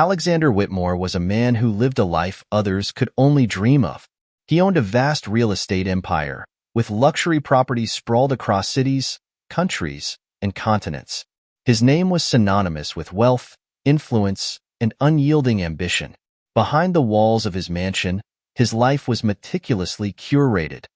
Alexander Whitmore was a man who lived a life others could only dream of. He owned a vast real estate empire, with luxury properties sprawled across cities, countries, and continents. His name was synonymous with wealth, influence, and unyielding ambition. Behind the walls of his mansion, his life was meticulously curated,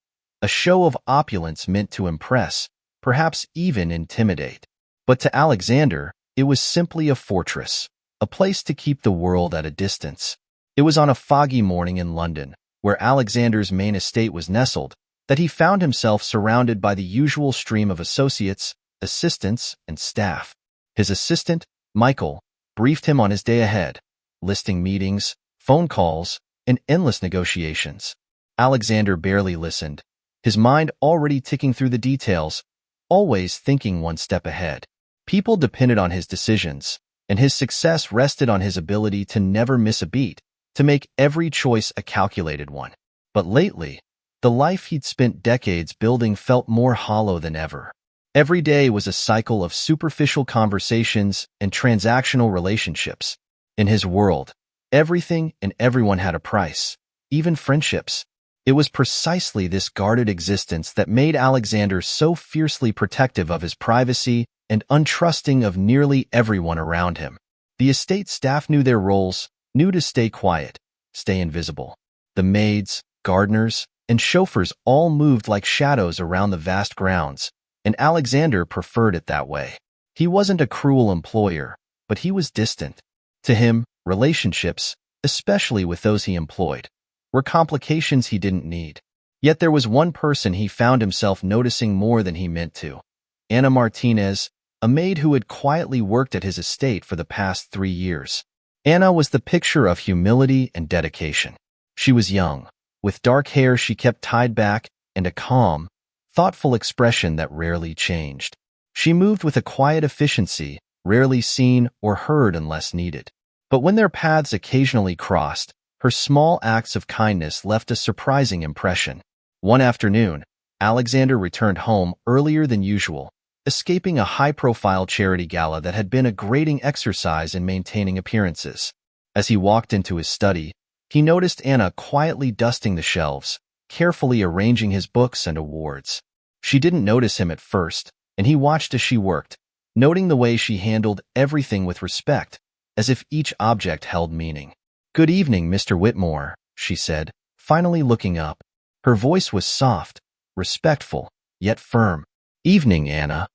a show of opulence meant to impress, perhaps even intimidate. But to Alexander, it was simply a fortress, a place to keep the world at a distance. It was on a foggy morning in London, where Alexander's main estate was nestled, that he found himself surrounded by the usual stream of associates, assistants, and staff. His assistant, Michael, briefed him on his day ahead, listing meetings, phone calls, and endless negotiations. Alexander barely listened, his mind already ticking through the details, always thinking one step ahead. People depended on his decisions, and his success rested on his ability to never miss a beat, to make every choice a calculated one. But lately, the life he'd spent decades building felt more hollow than ever. Every day was a cycle of superficial conversations and transactional relationships. In his world, everything and everyone had a price, even friendships. It was precisely this guarded existence that made Alexander so fiercely protective of his privacy and untrusting of nearly everyone around him. The estate staff knew their roles, knew to stay quiet, stay invisible. The maids, gardeners, and chauffeurs all moved like shadows around the vast grounds, and Alexander preferred it that way. He wasn't a cruel employer, but he was distant. To him, relationships, especially with those he employed, were complications he didn't need. Yet there was one person he found himself noticing more than he meant to. Anna Martinez, a maid who had quietly worked at his estate for the past 3 years. Anna was the picture of humility and dedication. She was young, with dark hair she kept tied back and a calm, thoughtful expression that rarely changed. She moved with a quiet efficiency, rarely seen or heard unless needed. But when their paths occasionally crossed, her small acts of kindness left a surprising impression. One afternoon, Alexander returned home earlier than usual, escaping a high-profile charity gala that had been a grating exercise in maintaining appearances. As he walked into his study, he noticed Anna quietly dusting the shelves, carefully arranging his books and awards. She didn't notice him at first, and he watched as she worked, noting the way she handled everything with respect, as if each object held meaning. "Good evening, Mr. Whitmore," she said, finally looking up. Her voice was soft, respectful, yet firm. "Evening, Anna."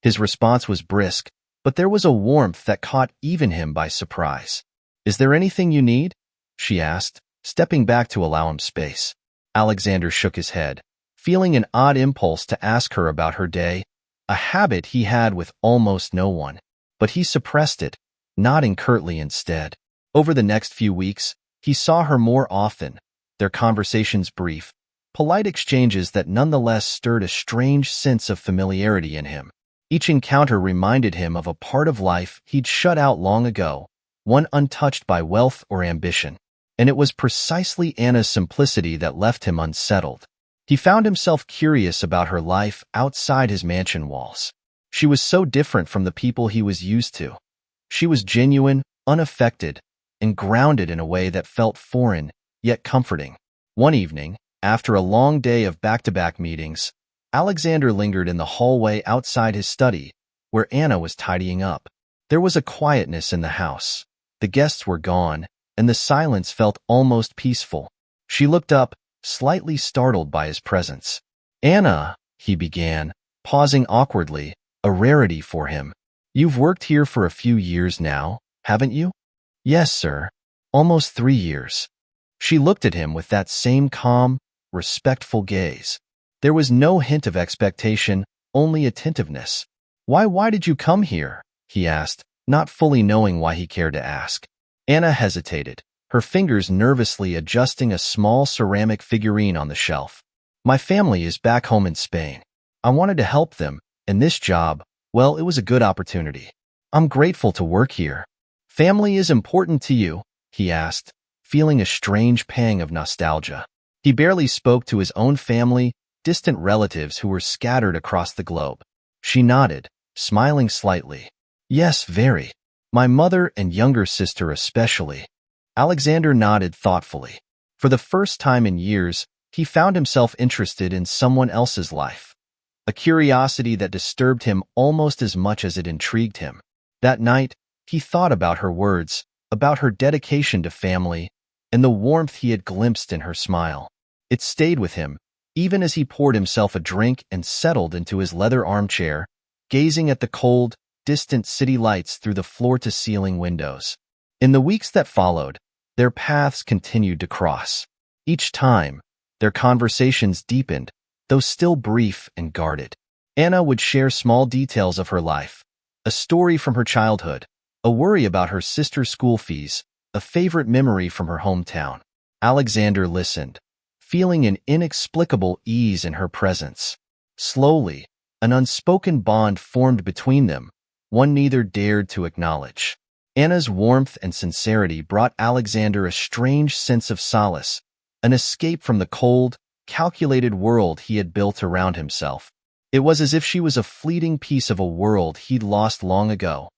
His response was brisk, but there was a warmth that caught even him by surprise. "Is there anything you need?" she asked, stepping back to allow him space. Alexander shook his head, feeling an odd impulse to ask her about her day, a habit he had with almost no one. But he suppressed it, nodding curtly instead. Over the next few weeks, he saw her more often, their conversations brief, polite exchanges that nonetheless stirred a strange sense of familiarity in him. Each encounter reminded him of a part of life he'd shut out long ago, one untouched by wealth or ambition. And it was precisely Anna's simplicity that left him unsettled. He found himself curious about her life outside his mansion walls. She was so different from the people he was used to. She was genuine, unaffected, and grounded in a way that felt foreign, yet comforting. One evening, after a long day of back-to-back meetings, Alexander lingered in the hallway outside his study, where Anna was tidying up. There was a quietness in the house. The guests were gone, and the silence felt almost peaceful. She looked up, slightly startled by his presence. "Anna," he began, pausing awkwardly, a rarity for him. "You've worked here for a few years now, haven't you?" "Yes, sir. Almost 3 years." She looked at him with that same calm, respectful gaze. There was no hint of expectation, only attentiveness. Why did you come here?" he asked, not fully knowing why he cared to ask. Anna hesitated, her fingers nervously adjusting a small ceramic figurine on the shelf. "My family is back home in Spain. I wanted to help them, and this job, well, it was a good opportunity. I'm grateful to work here." "Family is important to you?" he asked, feeling a strange pang of nostalgia. He barely spoke to his own family, distant relatives who were scattered across the globe. She nodded, smiling slightly. "Yes, very. My mother and younger sister especially. Alexander nodded thoughtfully. For the first time in years, he found himself interested in someone else's life, a curiosity that disturbed him almost as much as it intrigued him. That night, he thought about her words, about her dedication to family, and the warmth he had glimpsed in her smile. It stayed with him, even as he poured himself a drink and settled into his leather armchair, gazing at the cold, distant city lights through the floor-to-ceiling windows. In the weeks that followed, their paths continued to cross. Each time, their conversations deepened, though still brief and guarded. Anna would share small details of her life, a story from her childhood, a worry about her sister's school fees, a favorite memory from her hometown. Alexander listened, feeling an inexplicable ease in her presence. Slowly, an unspoken bond formed between them, one neither dared to acknowledge. Anna's warmth and sincerity brought Alexander a strange sense of solace, an escape from the cold, calculated world he had built around himself. It was as if she was a fleeting piece of a world he'd lost long ago,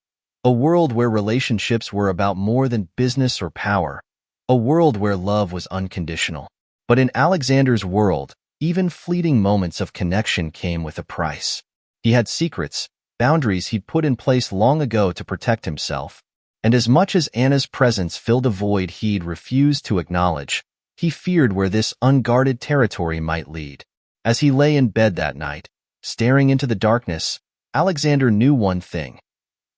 a world where relationships were about more than business or power, a world where love was unconditional. But in Alexander's world, even fleeting moments of connection came with a price. He had secrets, boundaries he'd put in place long ago to protect himself, and as much as Anna's presence filled a void he'd refused to acknowledge, he feared where this unguarded territory might lead. As he lay in bed that night, staring into the darkness, Alexander knew one thing.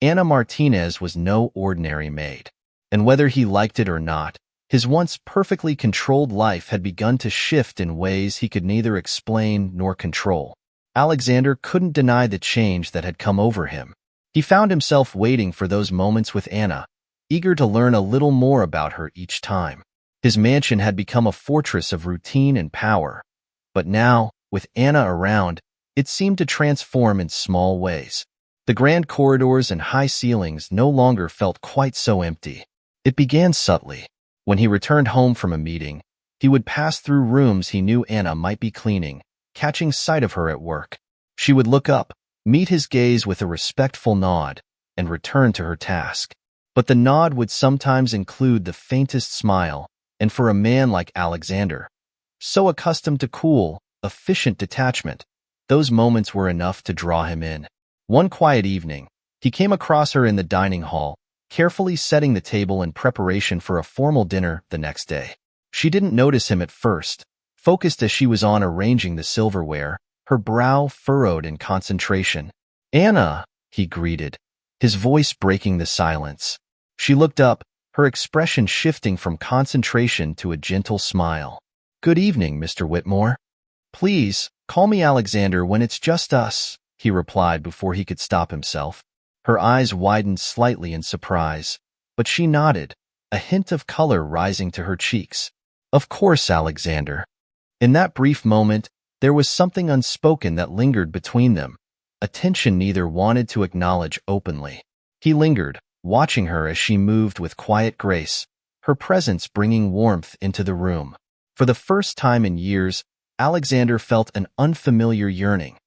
Anna Martinez was no ordinary maid. And whether he liked it or not, his once perfectly controlled life had begun to shift in ways he could neither explain nor control. Alexander couldn't deny the change that had come over him. He found himself waiting for those moments with Anna, eager to learn a little more about her each time. His mansion had become a fortress of routine and power, but now, with Anna around, it seemed to transform in small ways. The grand corridors and high ceilings no longer felt quite so empty. It began subtly. When he returned home from a meeting, he would pass through rooms he knew Anna might be cleaning, catching sight of her at work. She would look up, meet his gaze with a respectful nod, and return to her task. But the nod would sometimes include the faintest smile, and for a man like Alexander, so accustomed to cool, efficient detachment, those moments were enough to draw him in. One quiet evening, he came across her in the dining hall, carefully setting the table in preparation for a formal dinner the next day. She didn't notice him at first, focused as she was on arranging the silverware, her brow furrowed in concentration. "Anna," he greeted, his voice breaking the silence. She looked up, her expression shifting from concentration to a gentle smile. "Good evening, Mr. Whitmore." "Please, call me Alexander when it's just us," he replied before he could stop himself. Her eyes widened slightly in surprise, but she nodded, a hint of color rising to her cheeks. "Of course, Alexander." In that brief moment, there was something unspoken that lingered between them, a tension neither wanted to acknowledge openly. He lingered, watching her as she moved with quiet grace, her presence bringing warmth into the room. For the first time in years, Alexander felt an unfamiliar yearning,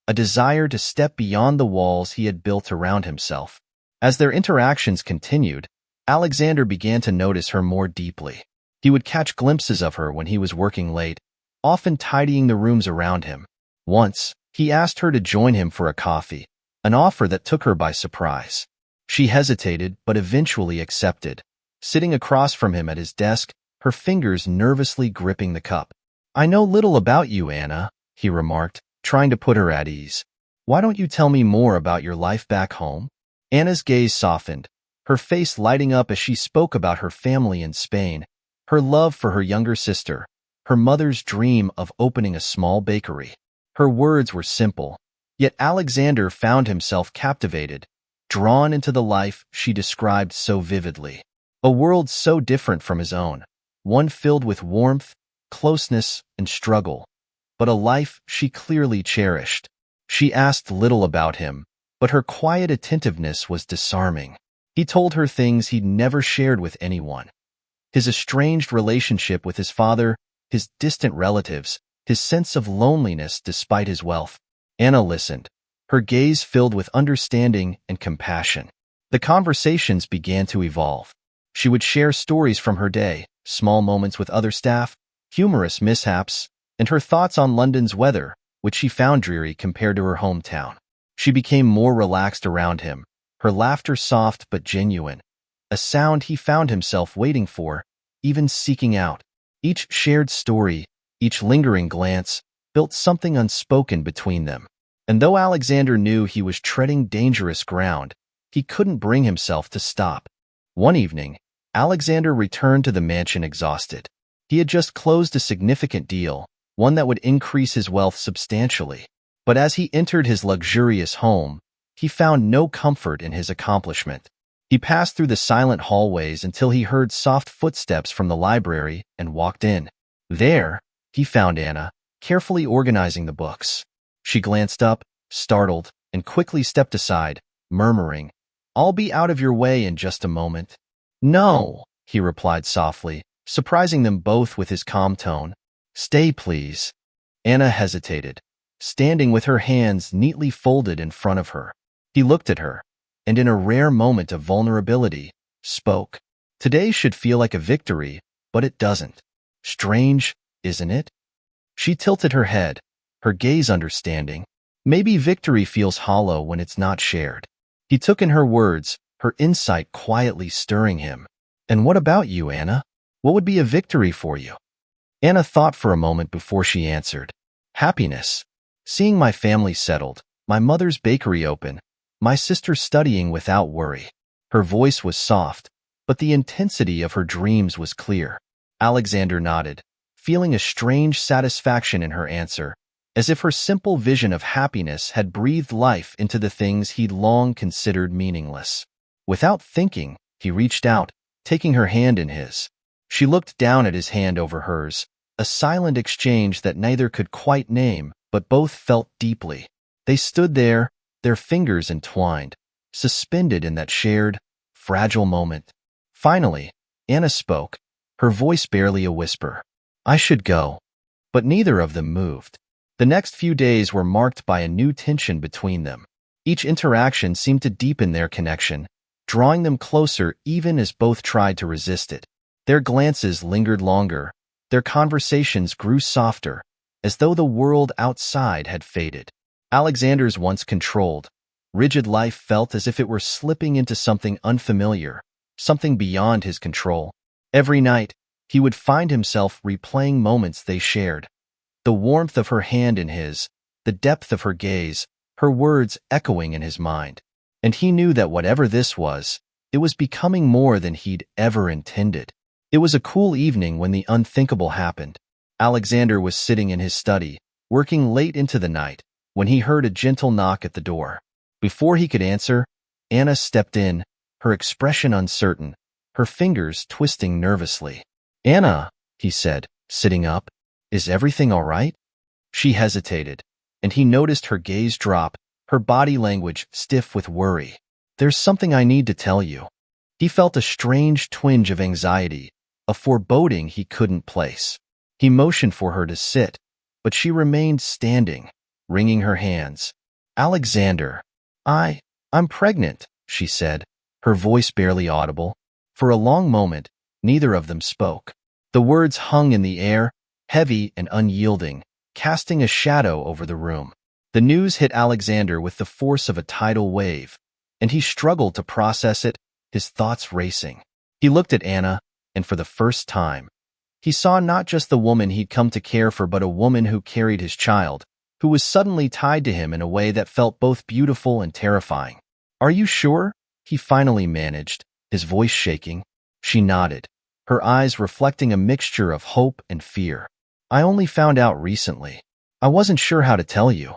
a desire to step beyond the walls he had built around himself. As their interactions continued, Alexander began to notice her more deeply. He would catch glimpses of her when he was working late, often tidying the rooms around him. Once, he asked her to join him for a coffee, an offer that took her by surprise. She hesitated, but eventually accepted, sitting across from him at his desk, her fingers nervously gripping the cup. "I know little about you, Anna," he remarked, trying to put her at ease. "Why don't you tell me more about your life back home?" Anna's gaze softened, her face lighting up as she spoke about her family in Spain, her love for her younger sister, her mother's dream of opening a small bakery. Her words were simple, yet Alexander found himself captivated, drawn into the life she described so vividly. A world so different from his own, one filled with warmth, closeness, and struggle, but a life she clearly cherished. She asked little about him, but her quiet attentiveness was disarming. He told her things he'd never shared with anyone. His estranged relationship with his father, his distant relatives, his sense of loneliness despite his wealth. Anna listened, her gaze filled with understanding and compassion. The conversations began to evolve. She would share stories from her day, small moments with other staff, humorous mishaps, and her thoughts on London's weather, which she found dreary compared to her hometown. She became more relaxed around him, her laughter soft but genuine, a sound he found himself waiting for, even seeking out. Each shared story, each lingering glance, built something unspoken between them. And though Alexander knew he was treading dangerous ground, he couldn't bring himself to stop. One evening, Alexander returned to the mansion exhausted. He had just closed a significant deal, one that would increase his wealth substantially. But as he entered his luxurious home, he found no comfort in his accomplishment. He passed through the silent hallways until he heard soft footsteps from the library and walked in. There, he found Anna, carefully organizing the books. She glanced up, startled, and quickly stepped aside, murmuring, "I'll be out of your way in just a moment." "No," he replied softly, surprising them both with his calm tone. "Stay, please." Anna hesitated, standing with her hands neatly folded in front of her. He looked at her, and in a rare moment of vulnerability, spoke. "Today should feel like a victory, but it doesn't. Strange, isn't it?" She tilted her head, her gaze understanding. Maybe victory feels hollow when it's not shared. He took in her words, her insight quietly stirring him. "And what about you, Anna? What would be a victory for you?" Anna thought for a moment before she answered. "Happiness. Seeing my family settled, my mother's bakery open, my sister studying without worry." Her voice was soft, but the intensity of her dreams was clear. Alexander nodded, feeling a strange satisfaction in her answer, as if her simple vision of happiness had breathed life into the things he'd long considered meaningless. Without thinking, he reached out, taking her hand in his. She looked down at his hand over hers, a silent exchange that neither could quite name, but both felt deeply. They stood there, their fingers entwined, suspended in that shared, fragile moment. Finally, Anna spoke, her voice barely a whisper. "I should go." But neither of them moved. The next few days were marked by a new tension between them. Each interaction seemed to deepen their connection, drawing them closer even as both tried to resist it. Their glances lingered longer, their conversations grew softer, as though the world outside had faded. Alexander's once controlled, rigid life felt as if it were slipping into something unfamiliar, something beyond his control. Every night, he would find himself replaying moments they shared. The warmth of her hand in his, the depth of her gaze, her words echoing in his mind. And he knew that whatever this was, it was becoming more than he'd ever intended. It was a cool evening when the unthinkable happened. Alexander was sitting in his study, working late into the night, when he heard a gentle knock at the door. Before he could answer, Anna stepped in, her expression uncertain, her fingers twisting nervously. "Anna," he said, sitting up, "is everything all right?" She hesitated, and he noticed her gaze drop, her body language stiff with worry. "There's something I need to tell you." He felt a strange twinge of anxiety, a foreboding he couldn't place. He motioned for her to sit, but she remained standing, wringing her hands. "Alexander, I'm pregnant," she said, her voice barely audible. For a long moment, neither of them spoke. The words hung in the air, heavy and unyielding, casting a shadow over the room. The news hit Alexander with the force of a tidal wave, and he struggled to process it, his thoughts racing. He looked at Anna, and for the first time, he saw not just the woman he'd come to care for but a woman who carried his child, who was suddenly tied to him in a way that felt both beautiful and terrifying. "Are you sure?" he finally managed, his voice shaking. She nodded, her eyes reflecting a mixture of hope and fear. "I only found out recently. I wasn't sure how to tell you."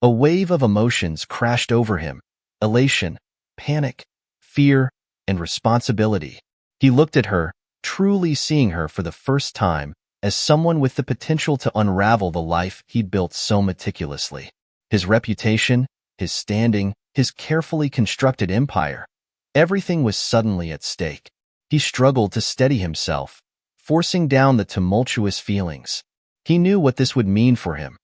A wave of emotions crashed over him, elation, panic, fear, and responsibility. He looked at her, truly seeing her for the first time as someone with the potential to unravel the life he'd built so meticulously. His reputation, his standing, his carefully constructed empire, everything was suddenly at stake. He struggled to steady himself, forcing down the tumultuous feelings. He knew what this would mean for him.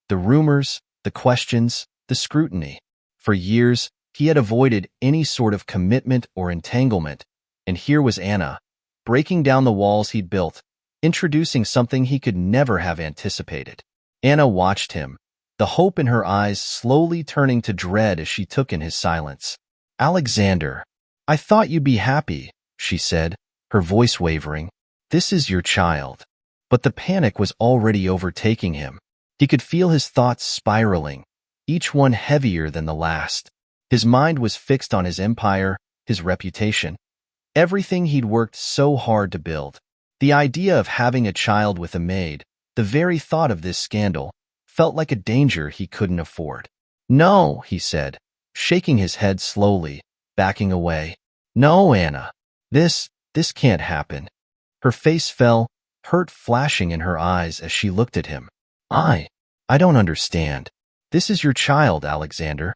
The rumors, the questions, the scrutiny. For years, He had avoided any sort of commitment or entanglement, and here was Anna, breaking down the walls he'd built, introducing something he could never have anticipated. Anna watched him, the hope in her eyes slowly turning to dread as she took in his silence. "Alexander, I thought you'd be happy," she said, her voice wavering. "This is your child." But the panic was already overtaking him. He could feel his thoughts spiraling, each one heavier than the last. His mind was fixed on his empire, his reputation, everything he'd worked so hard to build. The idea of having a child with a maid, the very thought of this scandal, felt like a danger he couldn't afford. "No," he said, shaking his head slowly, backing away. "No, Anna. This can't happen." Her face fell, hurt flashing in her eyes as she looked at him. I don't understand. This is your child, Alexander."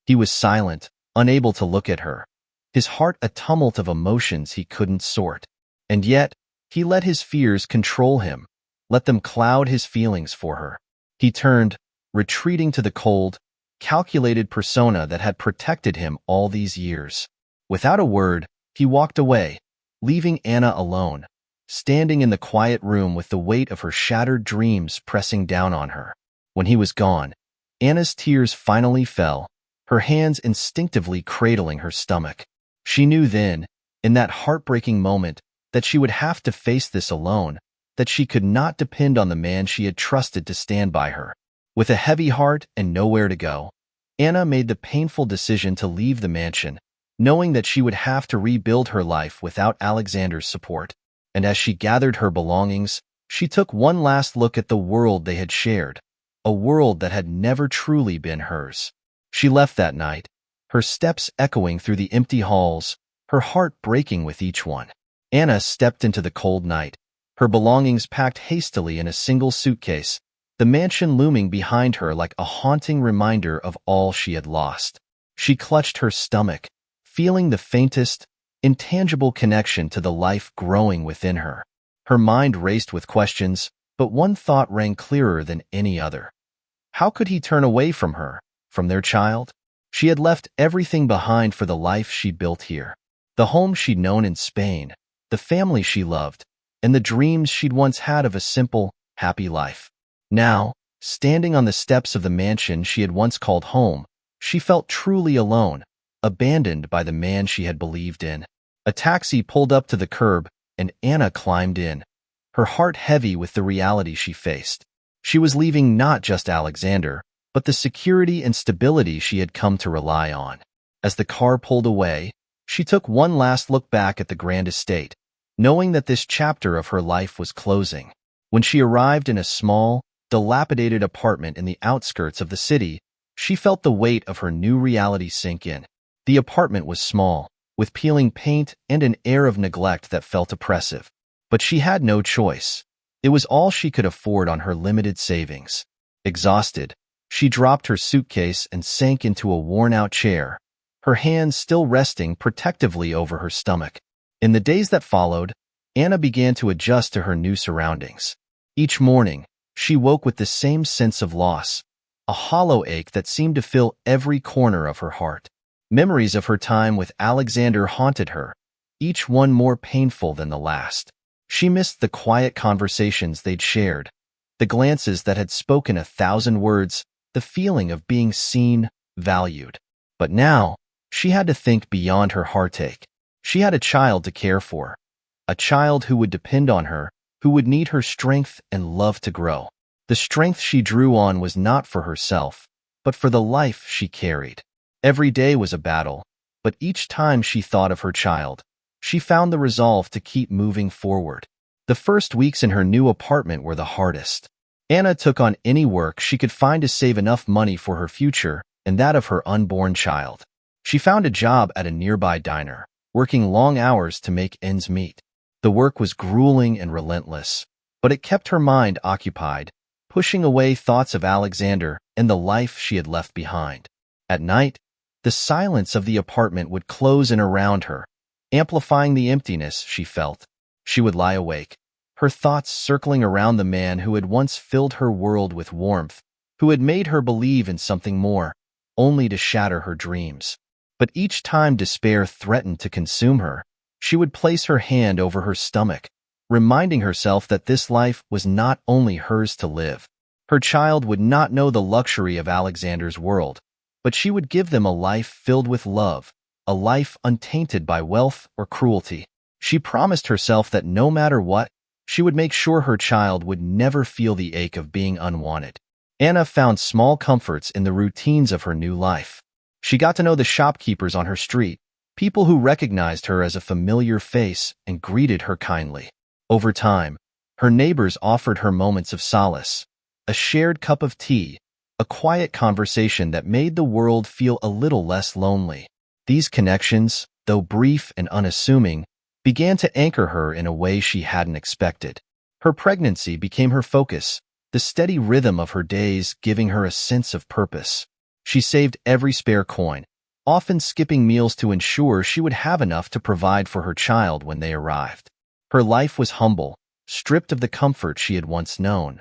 He was silent, unable to look at her, his heart a tumult of emotions he couldn't sort. And yet, he let his fears control him, let them cloud his feelings for her. He turned, retreating to the cold, calculated persona that had protected him all these years. Without a word, he walked away, leaving Anna alone, standing in the quiet room with the weight of her shattered dreams pressing down on her. When he was gone, Anna's tears finally fell, her hands instinctively cradling her stomach. She knew then, in that heartbreaking moment, that she would have to face this alone, that she could not depend on the man she had trusted to stand by her. With a heavy heart and nowhere to go, Anna made the painful decision to leave the mansion, knowing that she would have to rebuild her life without Alexander's support. And as she gathered her belongings, she took one last look at the world they had shared, a world that had never truly been hers. She left that night, her steps echoing through the empty halls, her heart breaking with each one. Anna stepped into the cold night, her belongings packed hastily in a single suitcase, the mansion looming behind her like a haunting reminder of all she had lost. She clutched her stomach, feeling the faintest, intangible connection to the life growing within her. Her mind raced with questions, but one thought rang clearer than any other. How could he turn away from her, from their child? She had left everything behind for the life she'd built here. The home she'd known in Spain, the family she loved, and the dreams she'd once had of a simple, happy life. Now, standing on the steps of the mansion she had once called home, she felt truly alone, abandoned by the man she had believed in. A taxi pulled up to the curb, and Anna climbed in, her heart heavy with the reality she faced. She was leaving not just Alexander, but the security and stability she had come to rely on. As the car pulled away, she took one last look back at the grand estate, knowing that this chapter of her life was closing. When she arrived in a small, dilapidated apartment in the outskirts of the city, she felt the weight of her new reality sink in. The apartment was small, with peeling paint and an air of neglect that felt oppressive. But she had no choice. It was all she could afford on her limited savings. Exhausted, she dropped her suitcase and sank into a worn-out chair, her hands still resting protectively over her stomach. In the days that followed, Anna began to adjust to her new surroundings. Each morning, she woke with the same sense of loss, a hollow ache that seemed to fill every corner of her heart. Memories of her time with Alexander haunted her, each one more painful than the last. She missed the quiet conversations they'd shared, the glances that had spoken 1,000 words, the feeling of being seen, valued. But now, she had to think beyond her heartache. She had a child to care for, a child who would depend on her, who would need her strength and love to grow. The strength she drew on was not for herself, but for the life she carried. Every day was a battle, but each time she thought of her child, she found the resolve to keep moving forward. The first weeks in her new apartment were the hardest. Anna took on any work she could find to save enough money for her future and that of her unborn child. She found a job at a nearby diner, working long hours to make ends meet. The work was grueling and relentless, but it kept her mind occupied, pushing away thoughts of Alexander and the life she had left behind. At night, the silence of the apartment would close in around her, amplifying the emptiness she felt. She would lie awake, her thoughts circling around the man who had once filled her world with warmth, who had made her believe in something more, only to shatter her dreams. But each time despair threatened to consume her, she would place her hand over her stomach, reminding herself that this life was not only hers to live. Her child would not know the luxury of Alexander's world, but she would give them a life filled with love, a life untainted by wealth or cruelty. She promised herself that no matter what, she would make sure her child would never feel the ache of being unwanted. Anna found small comforts in the routines of her new life. She got to know the shopkeepers on her street, people who recognized her as a familiar face and greeted her kindly. Over time, her neighbors offered her moments of solace, a shared cup of tea, a quiet conversation that made the world feel a little less lonely. These connections, though brief and unassuming, began to anchor her in a way she hadn't expected. Her pregnancy became her focus, the steady rhythm of her days giving her a sense of purpose. She saved every spare coin, often skipping meals to ensure she would have enough to provide for her child when they arrived. Her life was humble, stripped of the comfort she had once known,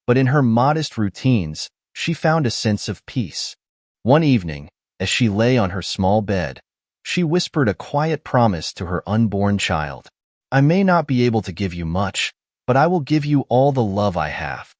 but in her modest routines, she found a sense of peace. One evening, as she lay on her small bed, she whispered a quiet promise to her unborn child. "I may not be able to give you much, but I will give you all the love I have."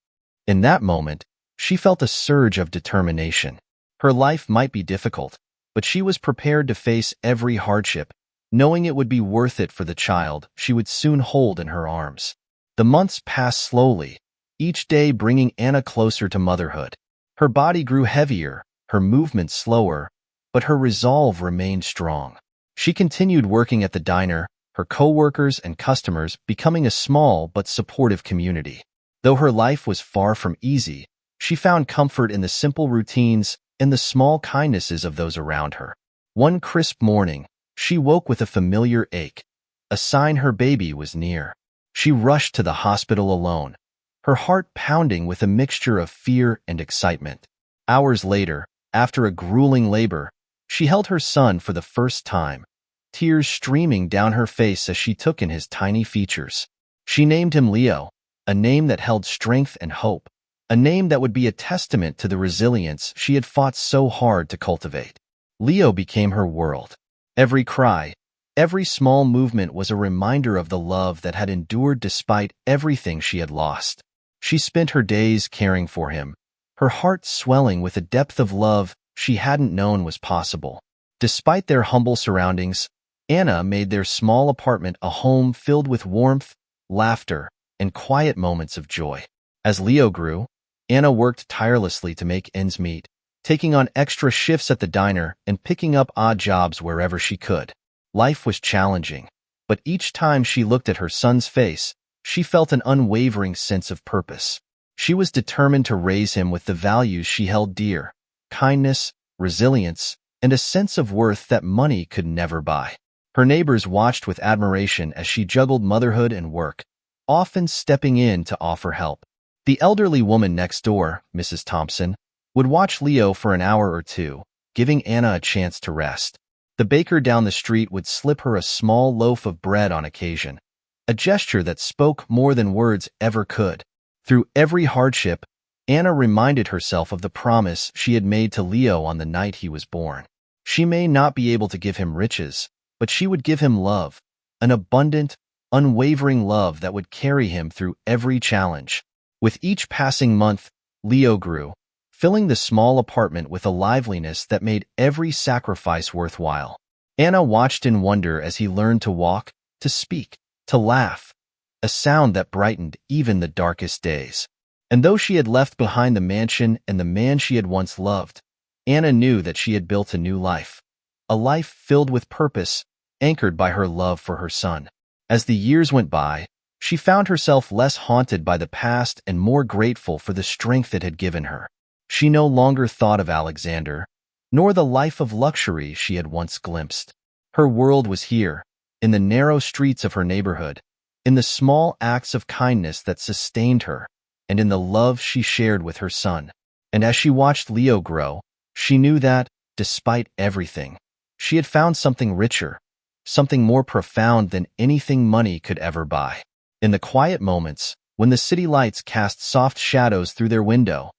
In that moment, she felt a surge of determination. Her life might be difficult, but she was prepared to face every hardship, knowing it would be worth it for the child she would soon hold in her arms. The months passed slowly, each day bringing Anna closer to motherhood. Her body grew heavier, her movements slower, but her resolve remained strong. She continued working at the diner, her co-workers and customers becoming a small but supportive community. Though her life was far from easy, she found comfort in the simple routines and the small kindnesses of those around her. One crisp morning, she woke with a familiar ache, a sign her baby was near. She rushed to the hospital alone, her heart pounding with a mixture of fear and excitement. Hours later, after a grueling labor, she held her son for the first time, tears streaming down her face as she took in his tiny features. She named him Leo, a name that held strength and hope, a name that would be a testament to the resilience she had fought so hard to cultivate. Leo became her world. Every cry, every small movement was a reminder of the love that had endured despite everything she had lost. She spent her days caring for him, her heart swelling with a depth of love she hadn't known was possible. Despite their humble surroundings, Anna made their small apartment a home filled with warmth, laughter, and quiet moments of joy. As Leo grew, Anna worked tirelessly to make ends meet, taking on extra shifts at the diner and picking up odd jobs wherever she could. Life was challenging, but each time she looked at her son's face, she felt an unwavering sense of purpose. She was determined to raise him with the values she held dear: kindness, resilience, and a sense of worth that money could never buy. Her neighbors watched with admiration as she juggled motherhood and work, often stepping in to offer help. The elderly woman next door, Mrs. Thompson, would watch Leo for an hour or two, giving Anna a chance to rest. The baker down the street would slip her a small loaf of bread on occasion, a gesture that spoke more than words ever could. Through every hardship, Anna reminded herself of the promise she had made to Leo on the night he was born. She may not be able to give him riches, but she would give him love, an abundant, unwavering love that would carry him through every challenge. With each passing month, Leo grew, filling the small apartment with a liveliness that made every sacrifice worthwhile. Anna watched in wonder as he learned to walk, to speak, to laugh, a sound that brightened even the darkest days. And though she had left behind the mansion and the man she had once loved, Anna knew that she had built a new life, a life filled with purpose, anchored by her love for her son. As the years went by, she found herself less haunted by the past and more grateful for the strength it had given her. She no longer thought of Alexander, nor the life of luxury she had once glimpsed. Her world was here, in the narrow streets of her neighborhood, in the small acts of kindness that sustained her, and in the love she shared with her son. And as she watched Leo grow, she knew that, despite everything, she had found something richer, something more profound than anything money could ever buy. In the quiet moments, when the city lights cast soft shadows through their window,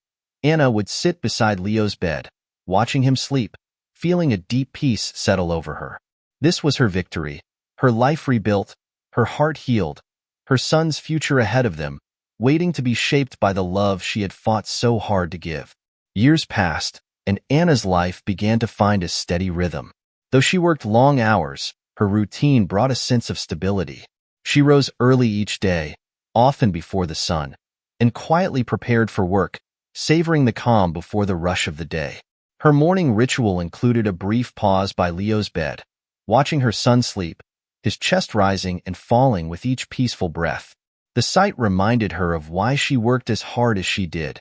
Anna would sit beside Leo's bed, watching him sleep, feeling a deep peace settle over her. This was her victory, her life rebuilt, her heart healed, her son's future ahead of them, waiting to be shaped by the love she had fought so hard to give. Years passed, and Anna's life began to find a steady rhythm. Though she worked long hours, her routine brought a sense of stability. She rose early each day, often before the sun, and quietly prepared for work, savoring the calm before the rush of the day. Her morning ritual included a brief pause by Leo's bed, watching her son sleep, his chest rising and falling with each peaceful breath. The sight reminded her of why she worked as hard as she did.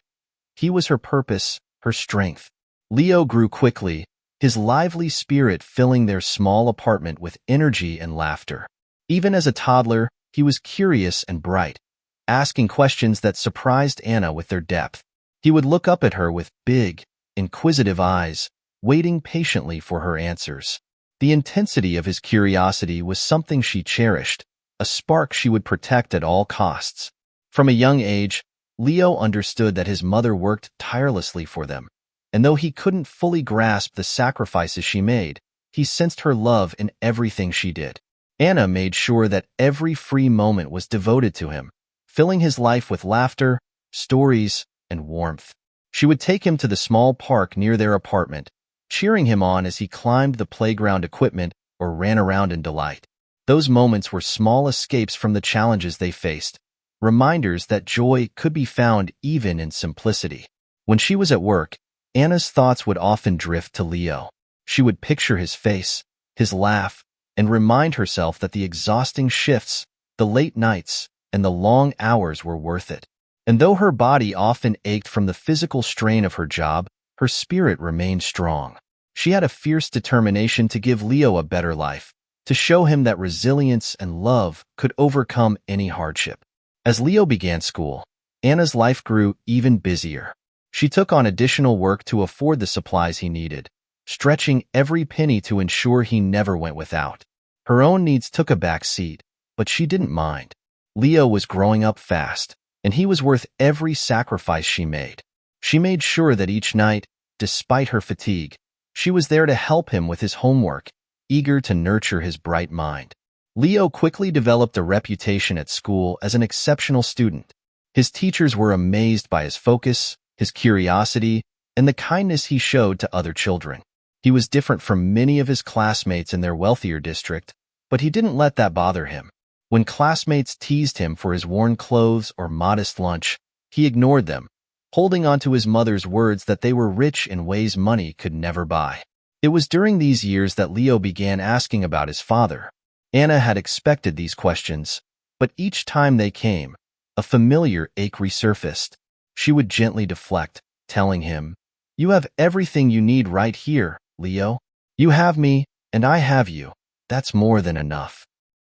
He was her purpose, her strength. Leo grew quickly, his lively spirit filling their small apartment with energy and laughter. Even as a toddler, he was curious and bright, asking questions that surprised Anna with their depth. He would look up at her with big, inquisitive eyes, waiting patiently for her answers. The intensity of his curiosity was something she cherished, a spark she would protect at all costs. From a young age, Leo understood that his mother worked tirelessly for them, and though he couldn't fully grasp the sacrifices she made, he sensed her love in everything she did. Anna made sure that every free moment was devoted to him, filling his life with laughter, stories, and warmth. She would take him to the small park near their apartment, cheering him on as he climbed the playground equipment or ran around in delight. Those moments were small escapes from the challenges they faced, reminders that joy could be found even in simplicity. When she was at work, Anna's thoughts would often drift to Leo. She would picture his face, his laugh, and remind herself that the exhausting shifts, the late nights, and the long hours were worth it. And though her body often ached from the physical strain of her job, her spirit remained strong. She had a fierce determination to give Leo a better life, to show him that resilience and love could overcome any hardship. As Leo began school, Anna's life grew even busier. She took on additional work to afford the supplies he needed, stretching every penny to ensure he never went without. Her own needs took a back seat, but she didn't mind. Leo was growing up fast, and he was worth every sacrifice she made. She made sure that each night, despite her fatigue, she was there to help him with his homework, eager to nurture his bright mind. Leo quickly developed a reputation at school as an exceptional student. His teachers were amazed by his focus, his curiosity, and the kindness he showed to other children. He was different from many of his classmates in their wealthier district, but he didn't let that bother him. When classmates teased him for his worn clothes or modest lunch, he ignored them, holding on to his mother's words that they were rich in ways money could never buy. It was during these years that Leo began asking about his father. Anna had expected these questions, but each time they came, a familiar ache resurfaced. She would gently deflect, telling him, "You have everything you need right here, Leo. You have me, and I have you. That's more than enough."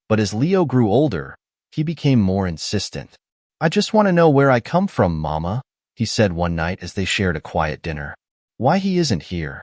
But as Leo grew older, he became more insistent. "I just want to know where I come from, Mama," he said one night as they shared a quiet dinner. "Why he isn't here."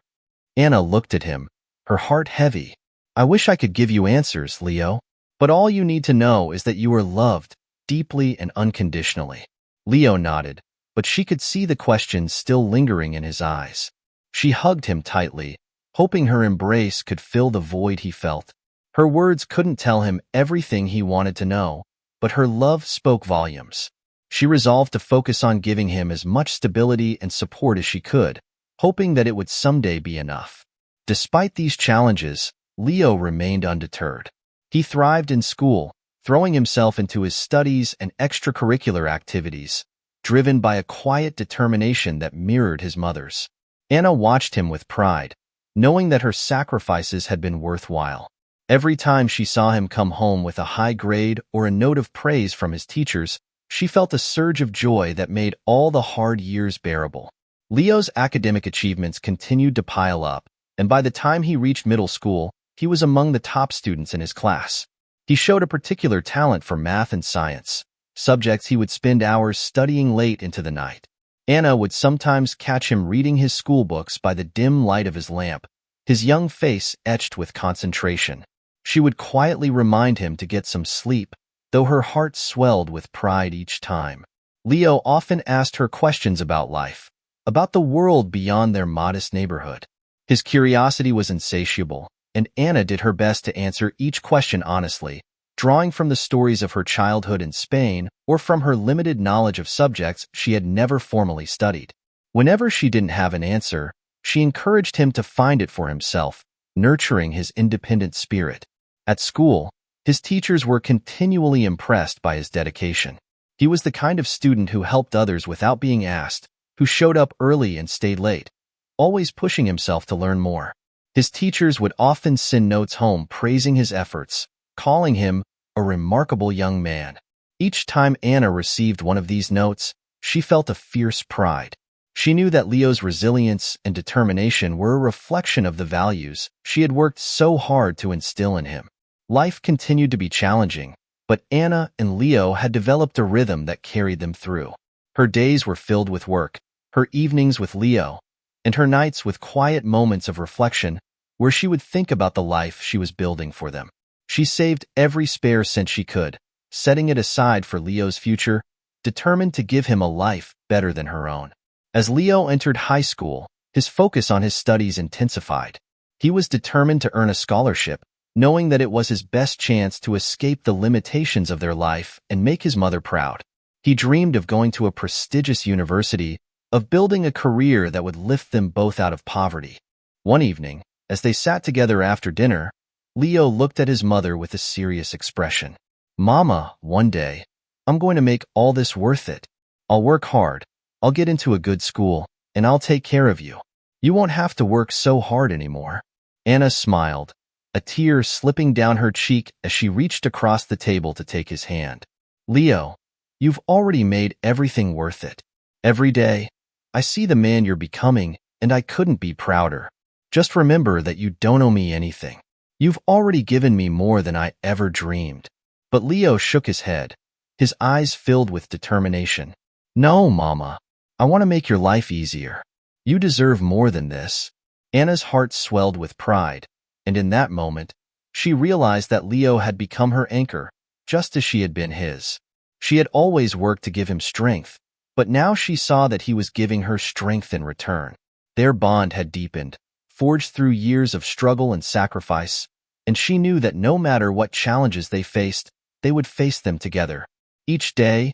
Anna looked at him, her heart heavy. "I wish I could give you answers, Leo, but all you need to know is that you are loved, deeply and unconditionally." Leo nodded, but she could see the questions still lingering in his eyes. She hugged him tightly, hoping her embrace could fill the void he felt. Her words couldn't tell him everything he wanted to know, but her love spoke volumes. She resolved to focus on giving him as much stability and support as she could, hoping that it would someday be enough. Despite these challenges, Leo remained undeterred. He thrived in school, throwing himself into his studies and extracurricular activities, driven by a quiet determination that mirrored his mother's. Anna watched him with pride, knowing that her sacrifices had been worthwhile. Every time she saw him come home with a high grade or a note of praise from his teachers, she felt a surge of joy that made all the hard years bearable. Leo's academic achievements continued to pile up, and by the time he reached middle school, he was among the top students in his class. He showed a particular talent for math and science, subjects he would spend hours studying late into the night. Anna would sometimes catch him reading his school books by the dim light of his lamp, his young face etched with concentration. She would quietly remind him to get some sleep, though her heart swelled with pride each time. Leo often asked her questions about life, about the world beyond their modest neighborhood. His curiosity was insatiable, and Anna did her best to answer each question honestly, drawing from the stories of her childhood in Spain or from her limited knowledge of subjects she had never formally studied. Whenever she didn't have an answer, she encouraged him to find it for himself, nurturing his independent spirit. At school, his teachers were continually impressed by his dedication. He was the kind of student who helped others without being asked, who showed up early and stayed late, always pushing himself to learn more. His teachers would often send notes home praising his efforts, calling him a remarkable young man. Each time Anna received one of these notes, she felt a fierce pride. She knew that Leo's resilience and determination were a reflection of the values she had worked so hard to instill in him. Life continued to be challenging, but Anna and Leo had developed a rhythm that carried them through. Her days were filled with work, her evenings with Leo, and her nights with quiet moments of reflection where she would think about the life she was building for them. She saved every spare cent she could, setting it aside for Leo's future, determined to give him a life better than her own. As Leo entered high school, his focus on his studies intensified. He was determined to earn a scholarship, knowing that it was his best chance to escape the limitations of their life and make his mother proud. He dreamed of going to a prestigious university, of building a career that would lift them both out of poverty. One evening, as they sat together after dinner, Leo looked at his mother with a serious expression. "Mama, one day, I'm going to make all this worth it. I'll work hard, I'll get into a good school, and I'll take care of you. You won't have to work so hard anymore." Anna smiled, a tear slipping down her cheek as she reached across the table to take his hand. "Leo, you've already made everything worth it. Every day, I see the man you're becoming, and I couldn't be prouder. Just remember that you don't owe me anything. You've already given me more than I ever dreamed." But Leo shook his head, his eyes filled with determination. "No, Mama. I want to make your life easier. You deserve more than this." Anna's heart swelled with pride, and in that moment, she realized that Leo had become her anchor, just as she had been his. She had always worked to give him strength, but now she saw that he was giving her strength in return. Their bond had deepened, forged through years of struggle and sacrifice, and she knew that no matter what challenges they faced, they would face them together. Each day,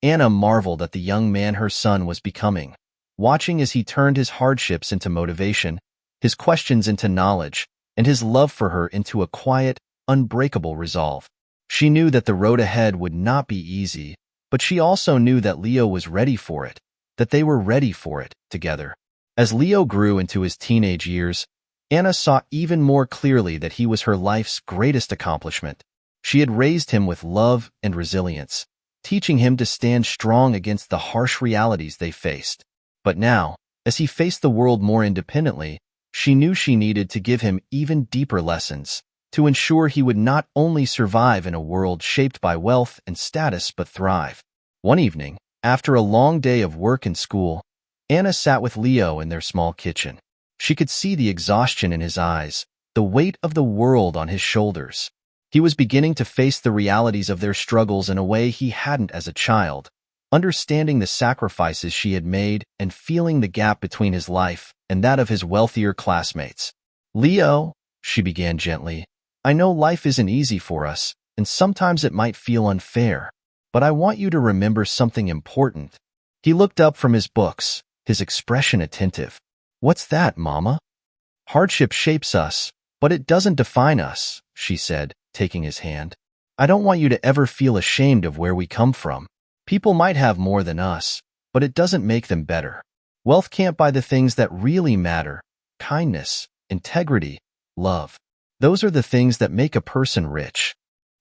Anna marveled at the young man her son was becoming, watching as he turned his hardships into motivation, his questions into knowledge, and his love for her into a quiet, unbreakable resolve. She knew that the road ahead would not be easy, but she also knew that Leo was ready for it, that they were ready for it together. As Leo grew into his teenage years, Anna saw even more clearly that he was her life's greatest accomplishment. She had raised him with love and resilience, teaching him to stand strong against the harsh realities they faced. But now, as he faced the world more independently, she knew she needed to give him even deeper lessons, to ensure he would not only survive in a world shaped by wealth and status but thrive. One evening, after a long day of work and school, Anna sat with Leo in their small kitchen. She could see the exhaustion in his eyes, the weight of the world on his shoulders. He was beginning to face the realities of their struggles in a way he hadn't as a child, understanding the sacrifices she had made and feeling the gap between his life and that of his wealthier classmates. "Leo," she began gently, "I know life isn't easy for us, and sometimes it might feel unfair, but I want you to remember something important." He looked up from his books, his expression attentive. "What's that, Mama?" "Hardship shapes us, but it doesn't define us," she said, taking his hand. "I don't want you to ever feel ashamed of where we come from. People might have more than us, but it doesn't make them better. Wealth can't buy the things that really matter: kindness, integrity, love. Those are the things that make a person rich."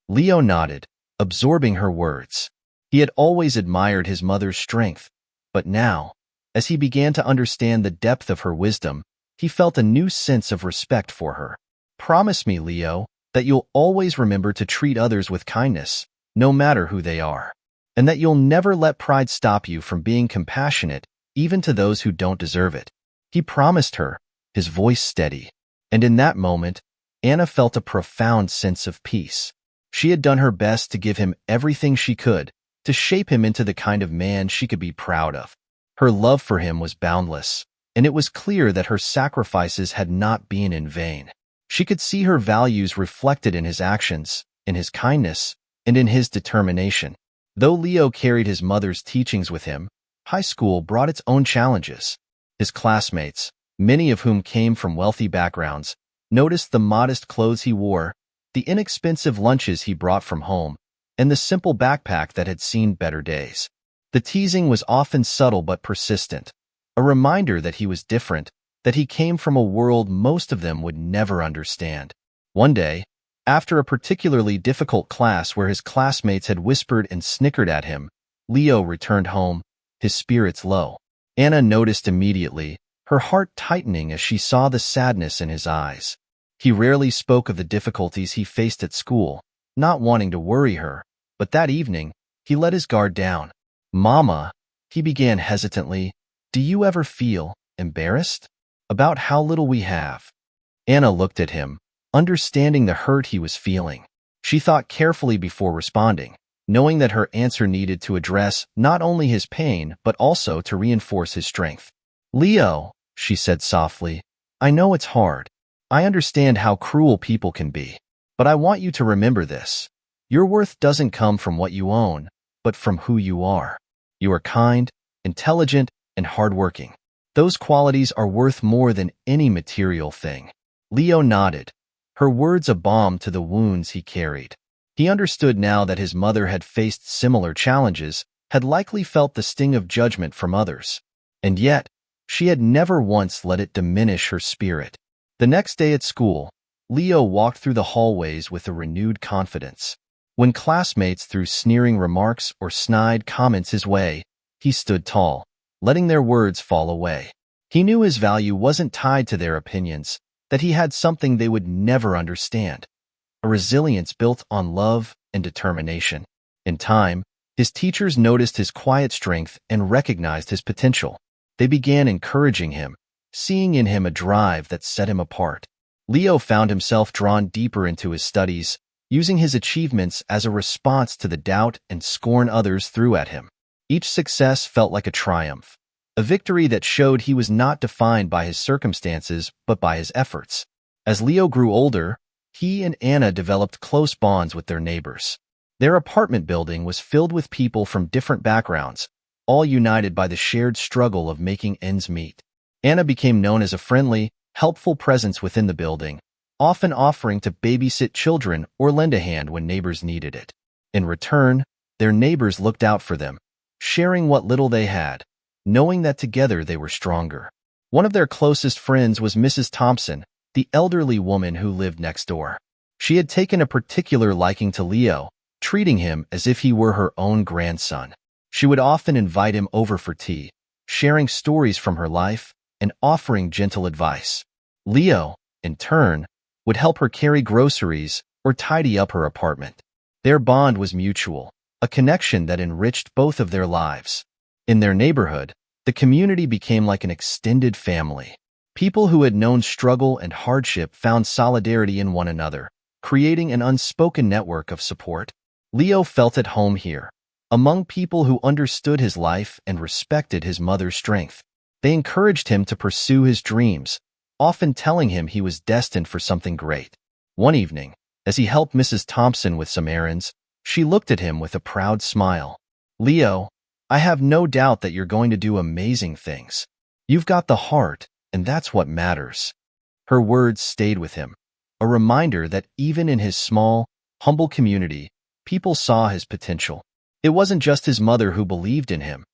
Leo nodded, absorbing her words. He had always admired his mother's strength, but now, as he began to understand the depth of her wisdom, he felt a new sense of respect for her. "Promise me, Leo, that you'll always remember to treat others with kindness, no matter who they are, and that you'll never let pride stop you from being compassionate, even to those who don't deserve it." He promised her, his voice steady, and in that moment, Anna felt a profound sense of peace. She had done her best to give him everything she could, to shape him into the kind of man she could be proud of. Her love for him was boundless, and it was clear that her sacrifices had not been in vain. She could see her values reflected in his actions, in his kindness, and in his determination. Though Leo carried his mother's teachings with him, high school brought its own challenges. His classmates, many of whom came from wealthy backgrounds, noticed the modest clothes he wore, the inexpensive lunches he brought from home, and the simple backpack that had seen better days. The teasing was often subtle but persistent, a reminder that he was different, that he came from a world most of them would never understand. One day, after a particularly difficult class where his classmates had whispered and snickered at him, Leo returned home, his spirits low. Anna noticed immediately, her heart tightening as she saw the sadness in his eyes. He rarely spoke of the difficulties he faced at school, not wanting to worry her, but that evening, he let his guard down. "Mama," he began hesitantly, "do you ever feel embarrassed about how little we have?" Anna looked at him, understanding the hurt he was feeling. She thought carefully before responding, knowing that her answer needed to address not only his pain but also to reinforce his strength. "Leo," she said softly, "I know it's hard. I understand how cruel people can be. But I want you to remember this. Your worth doesn't come from what you own, but from who you are. You are kind, intelligent, and hardworking. Those qualities are worth more than any material thing." Leo nodded, her words a balm to the wounds he carried. He understood now that his mother had faced similar challenges, had likely felt the sting of judgment from others. And yet, she had never once let it diminish her spirit. The next day at school, Leo walked through the hallways with a renewed confidence. When classmates threw sneering remarks or snide comments his way, he stood tall, letting their words fall away. He knew his value wasn't tied to their opinions, that he had something they would never understand, a resilience built on love and determination. In time, his teachers noticed his quiet strength and recognized his potential. They began encouraging him, seeing in him a drive that set him apart. Leo found himself drawn deeper into his studies, using his achievements as a response to the doubt and scorn others threw at him. Each success felt like a triumph, a victory that showed he was not defined by his circumstances but by his efforts. As Leo grew older, he and Anna developed close bonds with their neighbors. Their apartment building was filled with people from different backgrounds, all united by the shared struggle of making ends meet. Anna became known as a friendly, helpful presence within the building, often offering to babysit children or lend a hand when neighbors needed it. In return, their neighbors looked out for them, sharing what little they had, knowing that together they were stronger. One of their closest friends was Mrs. Thompson, the elderly woman who lived next door. She had taken a particular liking to Leo, treating him as if he were her own grandson. She would often invite him over for tea, sharing stories from her life and offering gentle advice. Leo, in turn, would help her carry groceries or tidy up her apartment. Their bond was mutual, a connection that enriched both of their lives. In their neighborhood, the community became like an extended family. People who had known struggle and hardship found solidarity in one another, creating an unspoken network of support. Leo felt at home here, among people who understood his life and respected his mother's strength. They encouraged him to pursue his dreams, often telling him he was destined for something great. One evening, as he helped Mrs. Thompson with some errands, she looked at him with a proud smile. "Leo, I have no doubt that you're going to do amazing things. You've got the heart, and that's what matters." Her words stayed with him, a reminder that even in his small, humble community, people saw his potential. It wasn't just his mother who believed in him.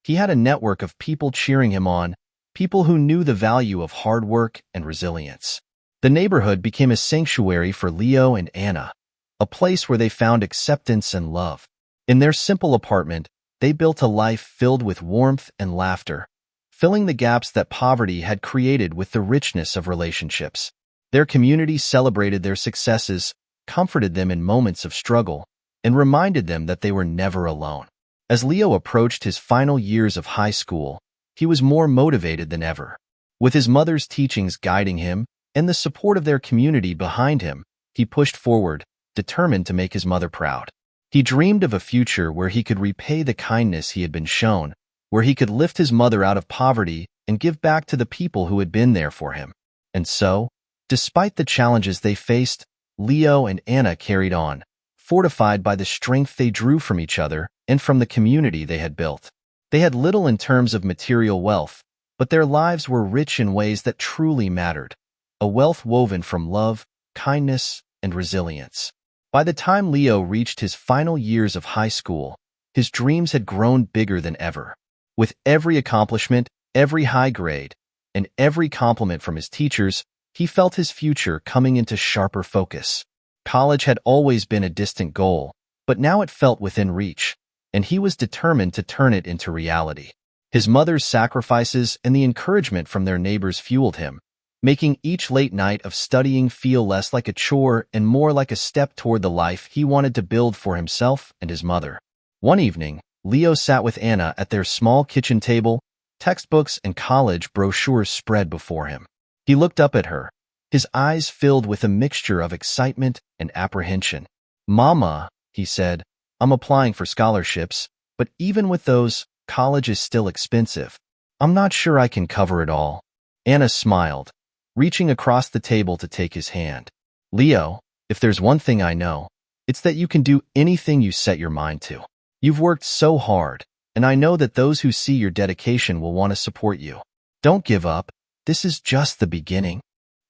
He had a network of people cheering him on, people who knew the value of hard work and resilience. The neighborhood became a sanctuary for Leo and Anna, a place where they found acceptance and love. In their simple apartment, they built a life filled with warmth and laughter, filling the gaps that poverty had created with the richness of relationships. Their community celebrated their successes, comforted them in moments of struggle, and reminded them that they were never alone. As Leo approached his final years of high school, he was more motivated than ever. With his mother's teachings guiding him and the support of their community behind him, he pushed forward, determined to make his mother proud. He dreamed of a future where he could repay the kindness he had been shown, where he could lift his mother out of poverty and give back to the people who had been there for him. And so, despite the challenges they faced, Leo and Anna carried on, fortified by the strength they drew from each other and from the community they had built. They had little in terms of material wealth, but their lives were rich in ways that truly mattered, a wealth woven from love, kindness, and resilience. By the time Leo reached his final years of high school, his dreams had grown bigger than ever. With every accomplishment, every high grade, and every compliment from his teachers, he felt his future coming into sharper focus. College had always been a distant goal, but now it felt within reach, and he was determined to turn it into reality. His mother's sacrifices and the encouragement from their neighbors fueled him, making each late night of studying feel less like a chore and more like a step toward the life he wanted to build for himself and his mother. One evening, Leo sat with Anna at their small kitchen table, textbooks and college brochures spread before him. He looked up at her, his eyes filled with a mixture of excitement and apprehension. "Mama," he said, "I'm applying for scholarships, but even with those, college is still expensive. I'm not sure I can cover it all." Anna smiled, reaching across the table to take his hand. "Leo, if there's one thing I know, it's that you can do anything you set your mind to. You've worked so hard, and I know that those who see your dedication will want to support you. Don't give up. This is just the beginning."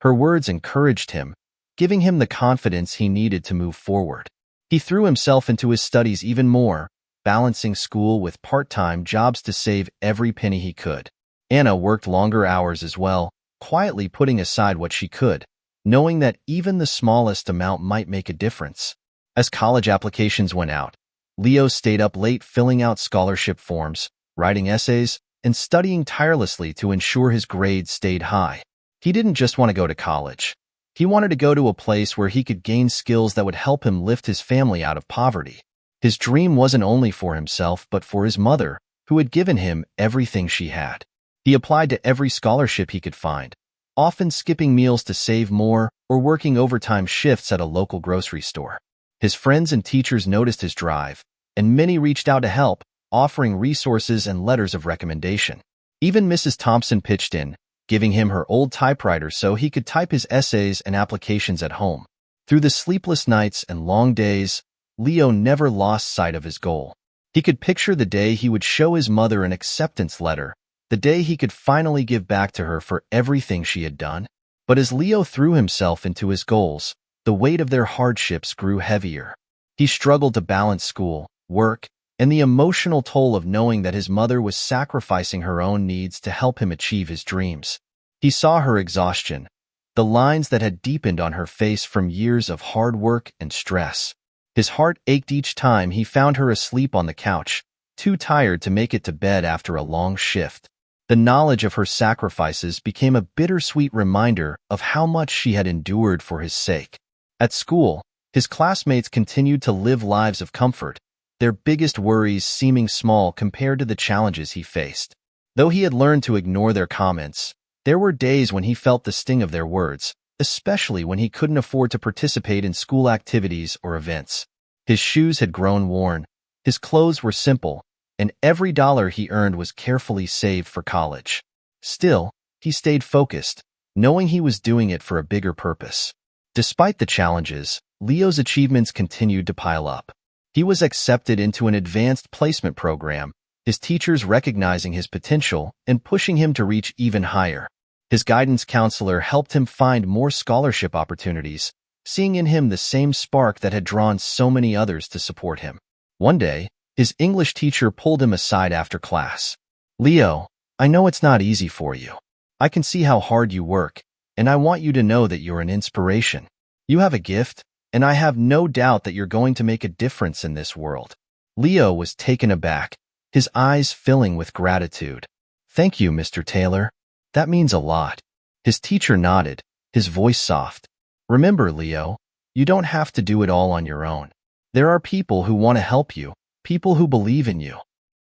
Her words encouraged him, giving him the confidence he needed to move forward. He threw himself into his studies even more, balancing school with part-time jobs to save every penny he could. Anna worked longer hours as well, quietly putting aside what she could, knowing that even the smallest amount might make a difference. As college applications went out, Leo stayed up late filling out scholarship forms, writing essays, and studying tirelessly to ensure his grades stayed high. He didn't just want to go to college. He wanted to go to a place where he could gain skills that would help him lift his family out of poverty. His dream wasn't only for himself but for his mother, who had given him everything she had. He applied to every scholarship he could find, often skipping meals to save more or working overtime shifts at a local grocery store. His friends and teachers noticed his drive, and many reached out to help, offering resources and letters of recommendation. Even Mrs. Thompson pitched in, giving him her old typewriter so he could type his essays and applications at home. Through the sleepless nights and long days, Leo never lost sight of his goal. He could picture the day he would show his mother an acceptance letter, the day he could finally give back to her for everything she had done. But as Leo threw himself into his goals, the weight of their hardships grew heavier. He struggled to balance school, work, and the emotional toll of knowing that his mother was sacrificing her own needs to help him achieve his dreams. He saw her exhaustion, the lines that had deepened on her face from years of hard work and stress. His heart ached each time he found her asleep on the couch, too tired to make it to bed after a long shift. The knowledge of her sacrifices became a bittersweet reminder of how much she had endured for his sake. At school, his classmates continued to live lives of comfort, their biggest worries seeming small compared to the challenges he faced. Though he had learned to ignore their comments, there were days when he felt the sting of their words, especially when he couldn't afford to participate in school activities or events. His shoes had grown worn, his clothes were simple, and every dollar he earned was carefully saved for college. Still, he stayed focused, knowing he was doing it for a bigger purpose. Despite the challenges, Leo's achievements continued to pile up. He was accepted into an advanced placement program, his teachers recognizing his potential and pushing him to reach even higher. His guidance counselor helped him find more scholarship opportunities, seeing in him the same spark that had drawn so many others to support him. One day, his English teacher pulled him aside after class. "Leo, I know it's not easy for you. I can see how hard you work, and I want you to know that you're an inspiration. You have a gift, and I have no doubt that you're going to make a difference in this world." Leo was taken aback, his eyes filling with gratitude. "Thank you, Mr. Taylor. That means a lot." His teacher nodded, his voice soft. "Remember, Leo, you don't have to do it all on your own. There are people who want to help you, people who believe in you."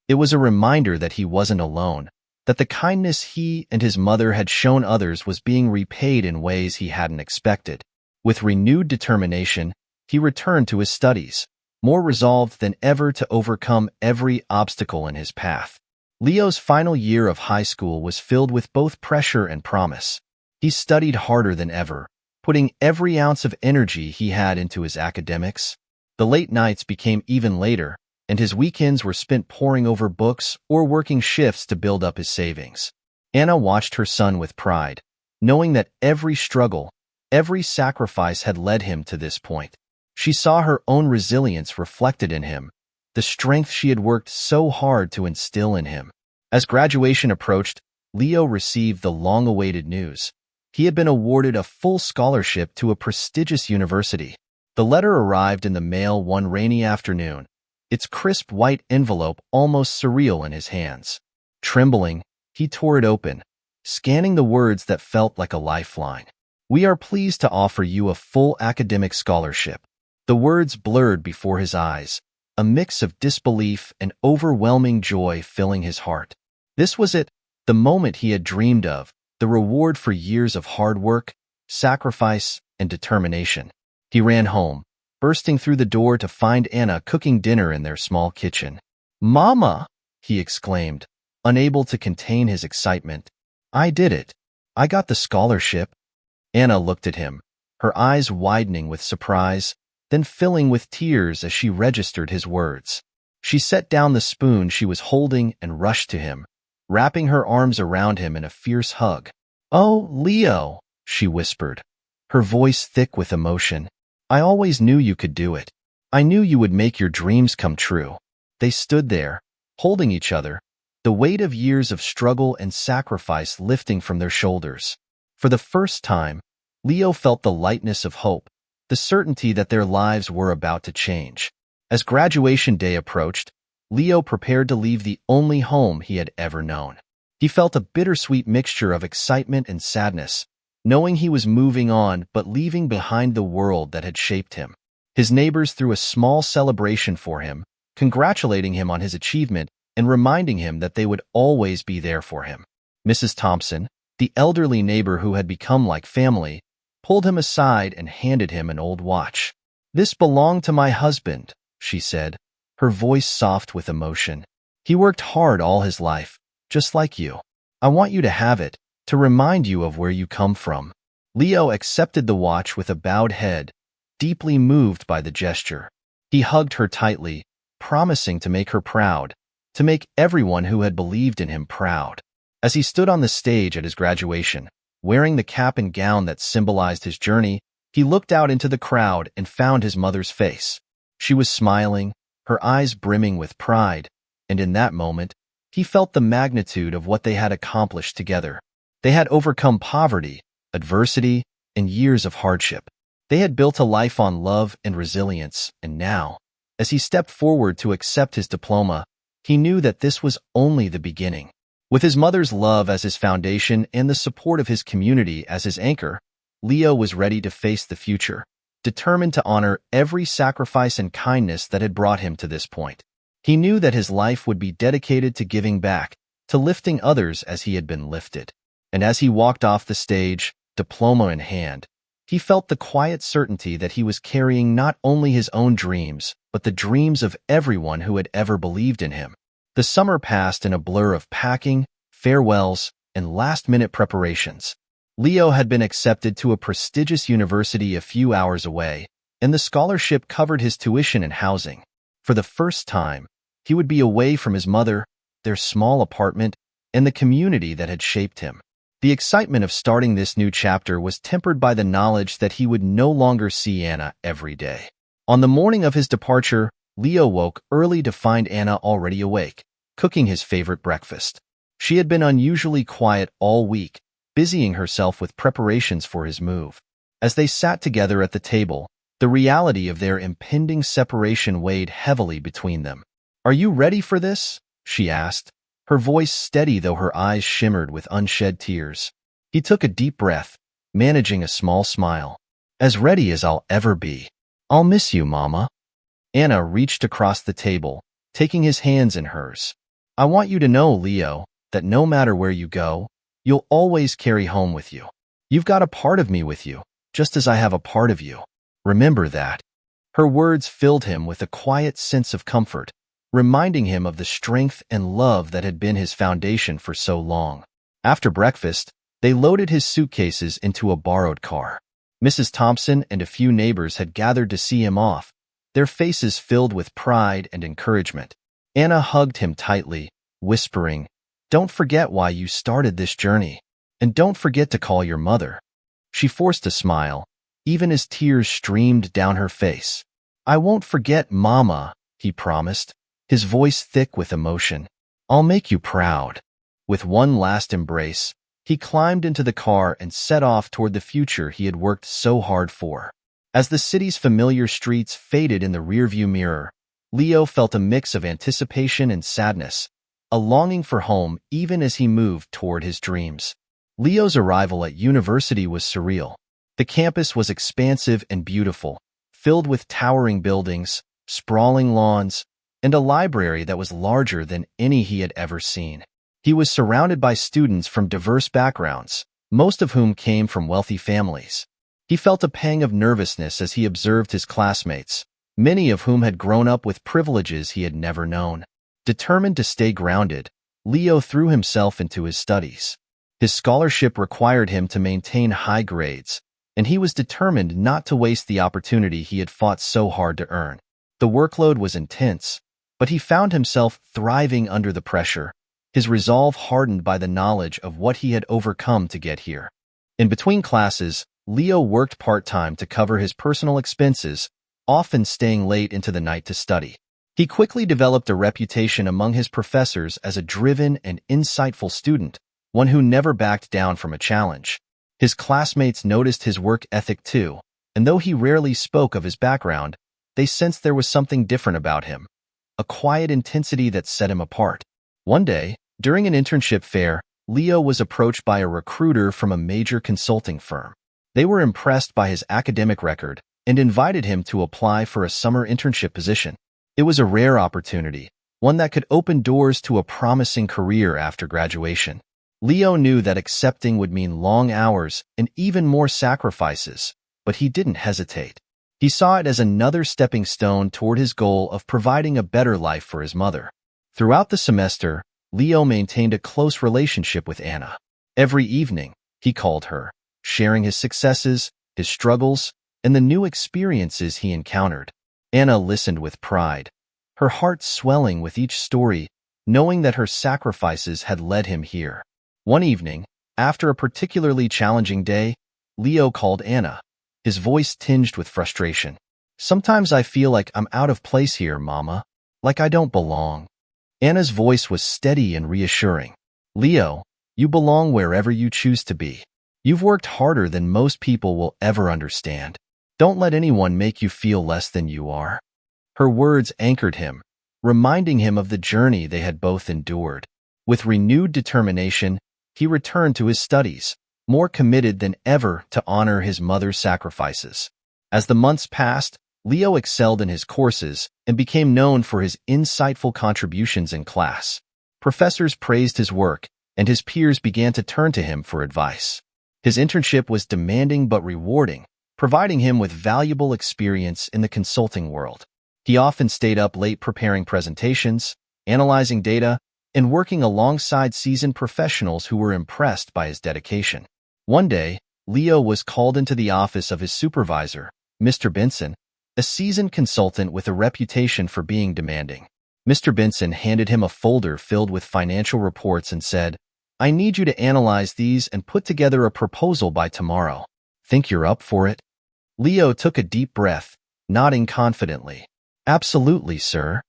It was a reminder that he wasn't alone, that the kindness he and his mother had shown others was being repaid in ways he hadn't expected. With renewed determination, he returned to his studies, more resolved than ever to overcome every obstacle in his path. Leo's final year of high school was filled with both pressure and promise. He studied harder than ever, putting every ounce of energy he had into his academics. The late nights became even later, and his weekends were spent poring over books or working shifts to build up his savings. Anna watched her son with pride, knowing that every struggle, every sacrifice had led him to this point. She saw her own resilience reflected in him, the strength she had worked so hard to instill in him. As graduation approached, Leo received the long-awaited news. He had been awarded a full scholarship to a prestigious university. The letter arrived in the mail one rainy afternoon, its crisp white envelope almost surreal in his hands. Trembling, he tore it open, scanning the words that felt like a lifeline. "We are pleased to offer you a full academic scholarship." The words blurred before his eyes, a mix of disbelief and overwhelming joy filling his heart. This was it, the moment he had dreamed of, the reward for years of hard work, sacrifice, and determination. He ran home, bursting through the door to find Anna cooking dinner in their small kitchen. "Mama!" he exclaimed, unable to contain his excitement. "I did it. I got the scholarship." Anna looked at him, her eyes widening with surprise, then filling with tears as she registered his words. She set down the spoon she was holding and rushed to him, wrapping her arms around him in a fierce hug. "Oh, Leo," she whispered, her voice thick with emotion. "I always knew you could do it. I knew you would make your dreams come true." They stood there, holding each other, the weight of years of struggle and sacrifice lifting from their shoulders. For the first time, Leo felt the lightness of hope, the certainty that their lives were about to change. As graduation day approached, Leo prepared to leave the only home he had ever known. He felt a bittersweet mixture of excitement and sadness, knowing he was moving on but leaving behind the world that had shaped him. His neighbors threw a small celebration for him, congratulating him on his achievement and reminding him that they would always be there for him. Mrs. Thompson, the elderly neighbor who had become like family, pulled him aside and handed him an old watch. "This belonged to my husband," she said, her voice soft with emotion. "He worked hard all his life, just like you. I want you to have it, to remind you of where you come from." Leo accepted the watch with a bowed head, deeply moved by the gesture. He hugged her tightly, promising to make her proud, to make everyone who had believed in him proud. As he stood on the stage at his graduation, wearing the cap and gown that symbolized his journey, he looked out into the crowd and found his mother's face. She was smiling, her eyes brimming with pride, and in that moment, he felt the magnitude of what they had accomplished together. They had overcome poverty, adversity, and years of hardship. They had built a life on love and resilience, and now, as he stepped forward to accept his diploma, he knew that this was only the beginning. With his mother's love as his foundation and the support of his community as his anchor, Leo was ready to face the future, determined to honor every sacrifice and kindness that had brought him to this point. He knew that his life would be dedicated to giving back, to lifting others as he had been lifted. And as he walked off the stage, diploma in hand, he felt the quiet certainty that he was carrying not only his own dreams, but the dreams of everyone who had ever believed in him. The summer passed in a blur of packing, farewells, and last-minute preparations. Leo had been accepted to a prestigious university a few hours away, and the scholarship covered his tuition and housing. For the first time, he would be away from his mother, their small apartment, and the community that had shaped him. The excitement of starting this new chapter was tempered by the knowledge that he would no longer see Anna every day. On the morning of his departure, Leo woke early to find Anna already awake, cooking his favorite breakfast. She had been unusually quiet all week, busying herself with preparations for his move. As they sat together at the table, the reality of their impending separation weighed heavily between them. "Are you ready for this?" she asked, her voice steady though her eyes shimmered with unshed tears. He took a deep breath, managing a small smile. "As ready as I'll ever be. I'll miss you, Mama." Anna reached across the table, taking his hands in hers. "I want you to know, Leo, that no matter where you go, you'll always carry home with you. You've got a part of me with you, just as I have a part of you. Remember that." Her words filled him with a quiet sense of comfort, reminding him of the strength and love that had been his foundation for so long. After breakfast, they loaded his suitcases into a borrowed car. Mrs. Thompson and a few neighbors had gathered to see him off, their faces filled with pride and encouragement. Anna hugged him tightly, whispering, "Don't forget why you started this journey, and don't forget to call your mother." She forced a smile, even as tears streamed down her face. "I won't forget, Mama," he promised, his voice thick with emotion. "I'll make you proud." With one last embrace, he climbed into the car and set off toward the future he had worked so hard for. As the city's familiar streets faded in the rearview mirror, Leo felt a mix of anticipation and sadness, a longing for home even as he moved toward his dreams. Leo's arrival at university was surreal. The campus was expansive and beautiful, filled with towering buildings, sprawling lawns, and a library that was larger than any he had ever seen. He was surrounded by students from diverse backgrounds, most of whom came from wealthy families. He felt a pang of nervousness as he observed his classmates, many of whom had grown up with privileges he had never known. Determined to stay grounded, Leo threw himself into his studies. His scholarship required him to maintain high grades, and he was determined not to waste the opportunity he had fought so hard to earn. The workload was intense, but he found himself thriving under the pressure, his resolve hardened by the knowledge of what he had overcome to get here. In between classes, Leo worked part-time to cover his personal expenses, often staying late into the night to study. He quickly developed a reputation among his professors as a driven and insightful student, one who never backed down from a challenge. His classmates noticed his work ethic too, and though he rarely spoke of his background, they sensed there was something different about him, a quiet intensity that set him apart. One day, during an internship fair, Leo was approached by a recruiter from a major consulting firm. They were impressed by his academic record and invited him to apply for a summer internship position. It was a rare opportunity, one that could open doors to a promising career after graduation. Leo knew that accepting would mean long hours and even more sacrifices, but he didn't hesitate. He saw it as another stepping stone toward his goal of providing a better life for his mother. Throughout the semester, Leo maintained a close relationship with Anna. Every evening, he called her, sharing his successes, his struggles, and the new experiences he encountered. Anna listened with pride, her heart swelling with each story, knowing that her sacrifices had led him here. One evening, after a particularly challenging day, Leo called Anna, his voice tinged with frustration. "Sometimes I feel like I'm out of place here, Mama, like I don't belong." Anna's voice was steady and reassuring. "Leo, you belong wherever you choose to be. You've worked harder than most people will ever understand. Don't let anyone make you feel less than you are." Her words anchored him, reminding him of the journey they had both endured. With renewed determination, he returned to his studies, more committed than ever to honor his mother's sacrifices. As the months passed, Leo excelled in his courses and became known for his insightful contributions in class. Professors praised his work, and his peers began to turn to him for advice. His internship was demanding but rewarding, providing him with valuable experience in the consulting world. He often stayed up late preparing presentations, analyzing data, and working alongside seasoned professionals who were impressed by his dedication. One day, Leo was called into the office of his supervisor, Mr. Benson, a seasoned consultant with a reputation for being demanding. Mr. Benson handed him a folder filled with financial reports and said, "I need you to analyze these and put together a proposal by tomorrow. Think you're up for it?" Leo took a deep breath, nodding confidently. "Absolutely, sir."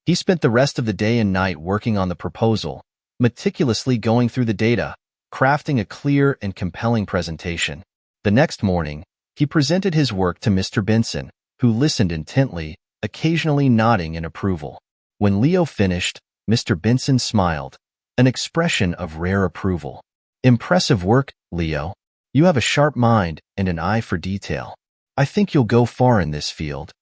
He spent the rest of the day and night working on the proposal, meticulously going through the data, crafting a clear and compelling presentation. The next morning, he presented his work to Mr. Benson, who listened intently, occasionally nodding in approval. When Leo finished, Mr. Benson smiled, an expression of rare approval. "Impressive work, Leo. You have a sharp mind and an eye for detail. I think you'll go far in this field."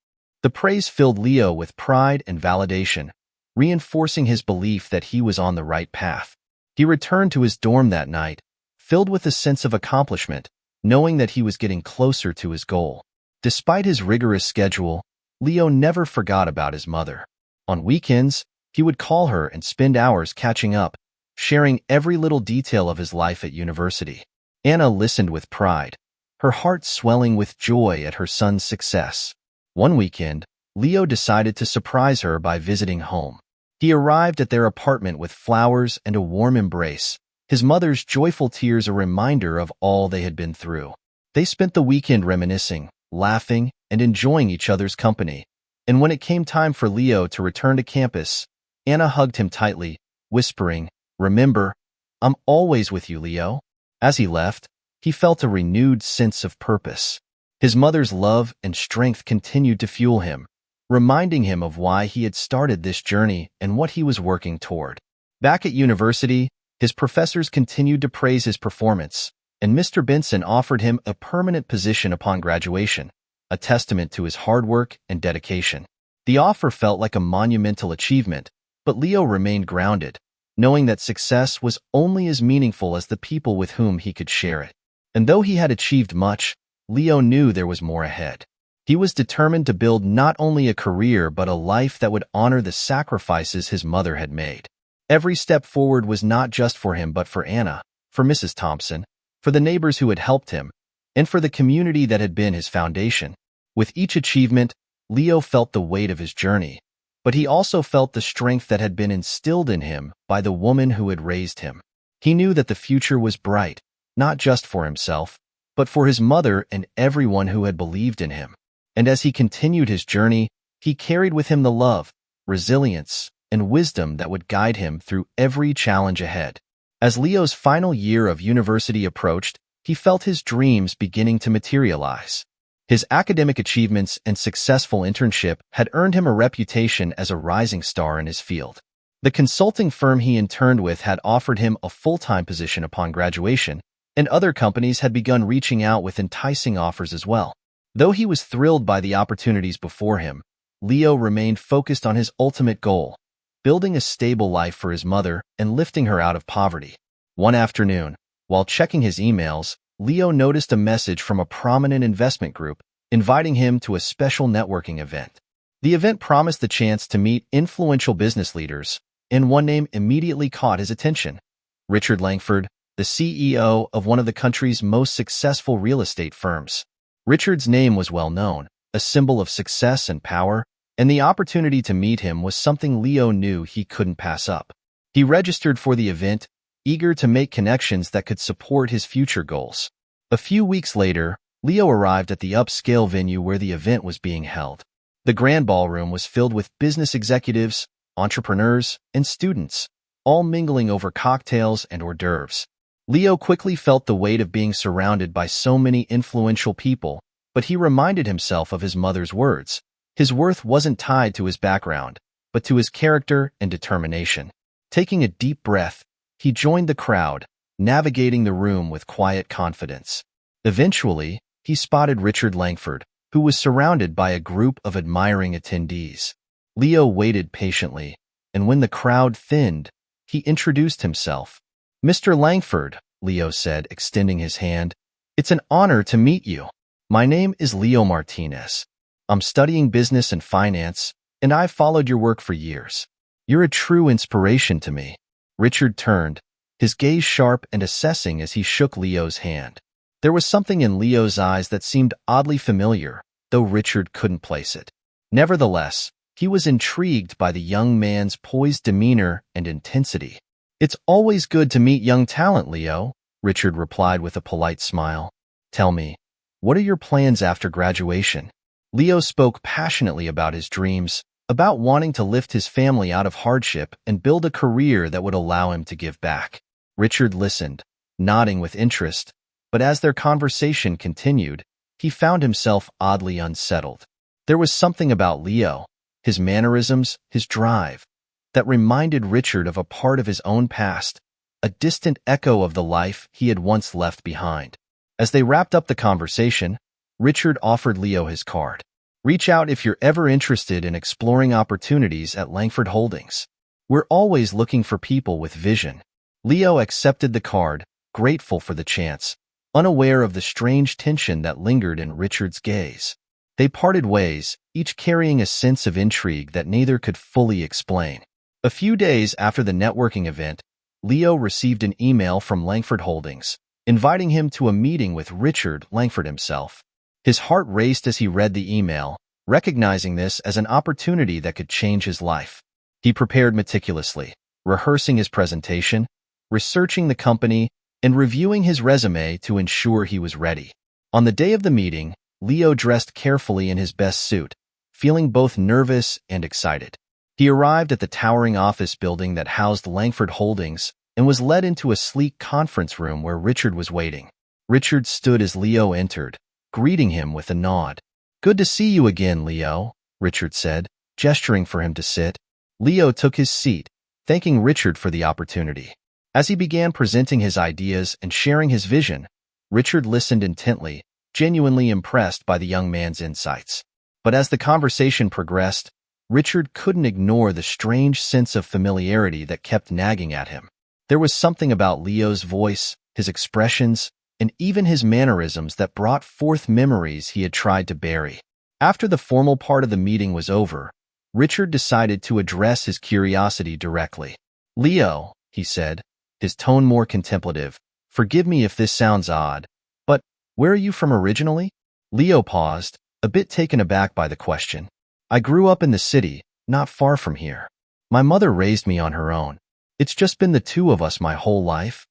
The praise filled Leo with pride and validation, reinforcing his belief that he was on the right path. He returned to his dorm that night, filled with a sense of accomplishment, knowing that he was getting closer to his goal. Despite his rigorous schedule, Leo never forgot about his mother. On weekends, he would call her and spend hours catching up, sharing every little detail of his life at university. Anna listened with pride, her heart swelling with joy at her son's success. One weekend, Leo decided to surprise her by visiting home. He arrived at their apartment with flowers and a warm embrace, his mother's joyful tears a reminder of all they had been through. They spent the weekend reminiscing, laughing, and enjoying each other's company. And when it came time for Leo to return to campus, Anna hugged him tightly, whispering, "Remember, I'm always with you, Leo." As he left, he felt a renewed sense of purpose. His mother's love and strength continued to fuel him, reminding him of why he had started this journey and what he was working toward. Back at university, his professors continued to praise his performance, and Mr. Benson offered him a permanent position upon graduation, a testament to his hard work and dedication. The offer felt like a monumental achievement, but Leo remained grounded, knowing that success was only as meaningful as the people with whom he could share it. And though he had achieved much, Leo knew there was more ahead. He was determined to build not only a career but a life that would honor the sacrifices his mother had made. Every step forward was not just for him but for Anna, for Mrs. Thompson, for the neighbors who had helped him, and for the community that had been his foundation. With each achievement, Leo felt the weight of his journey, but he also felt the strength that had been instilled in him by the woman who had raised him. He knew that the future was bright, not just for himself, but for his mother and everyone who had believed in him. And as he continued his journey, he carried with him the love, resilience, and wisdom that would guide him through every challenge ahead. As Leo's final year of university approached, he felt his dreams beginning to materialize. His academic achievements and successful internship had earned him a reputation as a rising star in his field. The consulting firm he interned with had offered him a full-time position upon graduation, and other companies had begun reaching out with enticing offers as well. Though he was thrilled by the opportunities before him, Leo remained focused on his ultimate goal, building a stable life for his mother and lifting her out of poverty. One afternoon, while checking his emails, Leo noticed a message from a prominent investment group inviting him to a special networking event. The event promised the chance to meet influential business leaders, and one name immediately caught his attention: Richard Langford, the CEO of one of the country's most successful real estate firms. Richard's name was well known, a symbol of success and power, and the opportunity to meet him was something Leo knew he couldn't pass up. He registered for the event, eager to make connections that could support his future goals. A few weeks later, Leo arrived at the upscale venue where the event was being held. The grand ballroom was filled with business executives, entrepreneurs, and students, all mingling over cocktails and hors d'oeuvres. Leo quickly felt the weight of being surrounded by so many influential people, but he reminded himself of his mother's words. His worth wasn't tied to his background, but to his character and determination. Taking a deep breath, he joined the crowd, navigating the room with quiet confidence. Eventually, he spotted Richard Langford, who was surrounded by a group of admiring attendees. Leo waited patiently, and when the crowd thinned, he introduced himself. "Mr. Langford," Leo said, extending his hand, "it's an honor to meet you. My name is Leo Martinez. I'm studying business and finance, and I've followed your work for years. You're a true inspiration to me." Richard turned, his gaze sharp and assessing as he shook Leo's hand. There was something in Leo's eyes that seemed oddly familiar, though Richard couldn't place it. Nevertheless, he was intrigued by the young man's poised demeanor and intensity. "It's always good to meet young talent, Leo," Richard replied with a polite smile. "Tell me, what are your plans after graduation?" Leo spoke passionately about his dreams, about wanting to lift his family out of hardship and build a career that would allow him to give back. Richard listened, nodding with interest, but as their conversation continued, he found himself oddly unsettled. There was something about Leo, his mannerisms, his drive, that reminded Richard of a part of his own past, a distant echo of the life he had once left behind. As they wrapped up the conversation, Richard offered Leo his card. "Reach out if you're ever interested in exploring opportunities at Langford Holdings. We're always looking for people with vision." Leo accepted the card, grateful for the chance, unaware of the strange tension that lingered in Richard's gaze. They parted ways, each carrying a sense of intrigue that neither could fully explain. A few days after the networking event, Leo received an email from Langford Holdings, inviting him to a meeting with Richard Langford himself. His heart raced as he read the email, recognizing this as an opportunity that could change his life. He prepared meticulously, rehearsing his presentation, researching the company, and reviewing his resume to ensure he was ready. On the day of the meeting, Leo dressed carefully in his best suit, feeling both nervous and excited. He arrived at the towering office building that housed Langford Holdings and was led into a sleek conference room where Richard was waiting. Richard stood as Leo entered, greeting him with a nod. "Good to see you again, Leo," Richard said, gesturing for him to sit. Leo took his seat, thanking Richard for the opportunity. As he began presenting his ideas and sharing his vision, Richard listened intently, genuinely impressed by the young man's insights. But as the conversation progressed, Richard couldn't ignore the strange sense of familiarity that kept nagging at him. There was something about Leo's voice, his expressions, and even his mannerisms that brought forth memories he had tried to bury. After the formal part of the meeting was over, Richard decided to address his curiosity directly. "Leo," he said, his tone more contemplative, "forgive me if this sounds odd, but where are you from originally?" Leo paused, a bit taken aback by the question. "I grew up in the city, not far from here. My mother raised me on her own. It's just been the two of us my whole life."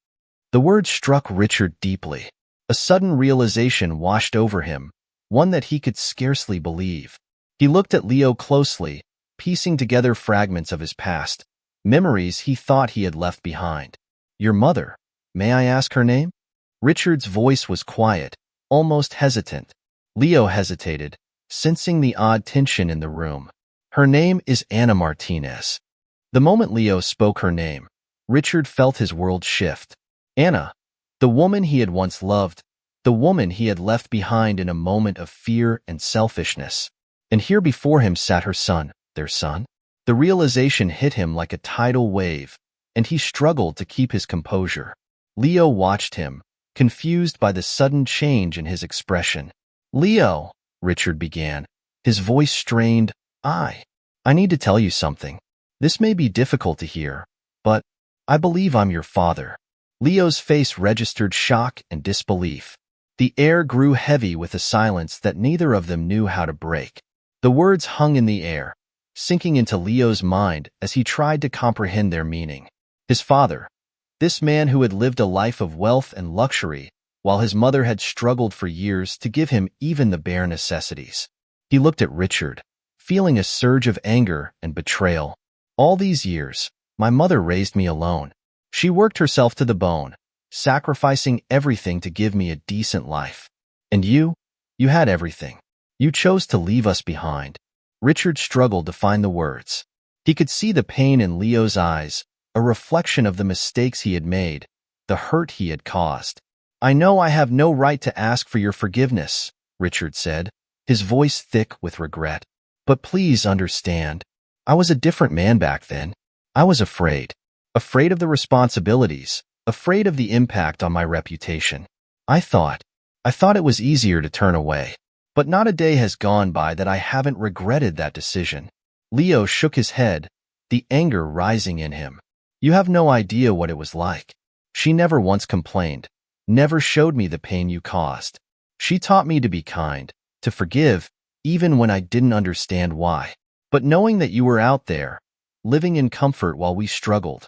The word struck Richard deeply. A sudden realization washed over him, one that he could scarcely believe. He looked at Leo closely, piecing together fragments of his past, memories he thought he had left behind. "Your mother, may I ask her name?" Richard's voice was quiet, almost hesitant. Leo hesitated, sensing the odd tension in the room. "Her name is Anna Martinez." The moment Leo spoke her name, Richard felt his world shift. Anna, the woman he had once loved, the woman he had left behind in a moment of fear and selfishness. And here before him sat her son, their son. The realization hit him like a tidal wave, and he struggled to keep his composure. Leo watched him, confused by the sudden change in his expression. "Leo," Richard began, his voice strained, I need to tell you something. This may be difficult to hear, but I believe I'm your father." Leo's face registered shock and disbelief. The air grew heavy with a silence that neither of them knew how to break. The words hung in the air, sinking into Leo's mind as he tried to comprehend their meaning. His father, this man who had lived a life of wealth and luxury, while his mother had struggled for years to give him even the bare necessities. He looked at Richard, feeling a surge of anger and betrayal. "All these years, my mother raised me alone. She worked herself to the bone, sacrificing everything to give me a decent life. And you had everything. You chose to leave us behind." Richard struggled to find the words. He could see the pain in Leo's eyes, a reflection of the mistakes he had made, the hurt he had caused. "I know I have no right to ask for your forgiveness," Richard said, his voice thick with regret. "But please understand, I was a different man back then. I was afraid of the responsibilities, afraid of the impact on my reputation. I thought it was easier to turn away. But not a day has gone by that I haven't regretted that decision." Leo shook his head, the anger rising in him. "You have no idea what it was like. She never once complained, never showed me the pain you caused. She taught me to be kind, to forgive, even when I didn't understand why. But knowing that you were out there, living in comfort while we struggled,"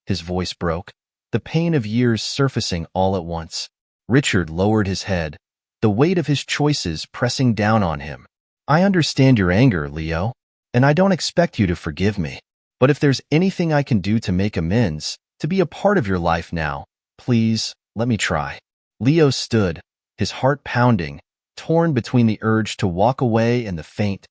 his voice broke, the pain of years surfacing all at once. Richard lowered his head, the weight of his choices pressing down on him. "I understand your anger, Leo, and I don't expect you to forgive me. But if there's anything I can do to make amends, to be a part of your life now, please, let me try." Leo stood, his heart pounding, torn between the urge to walk away and the faint,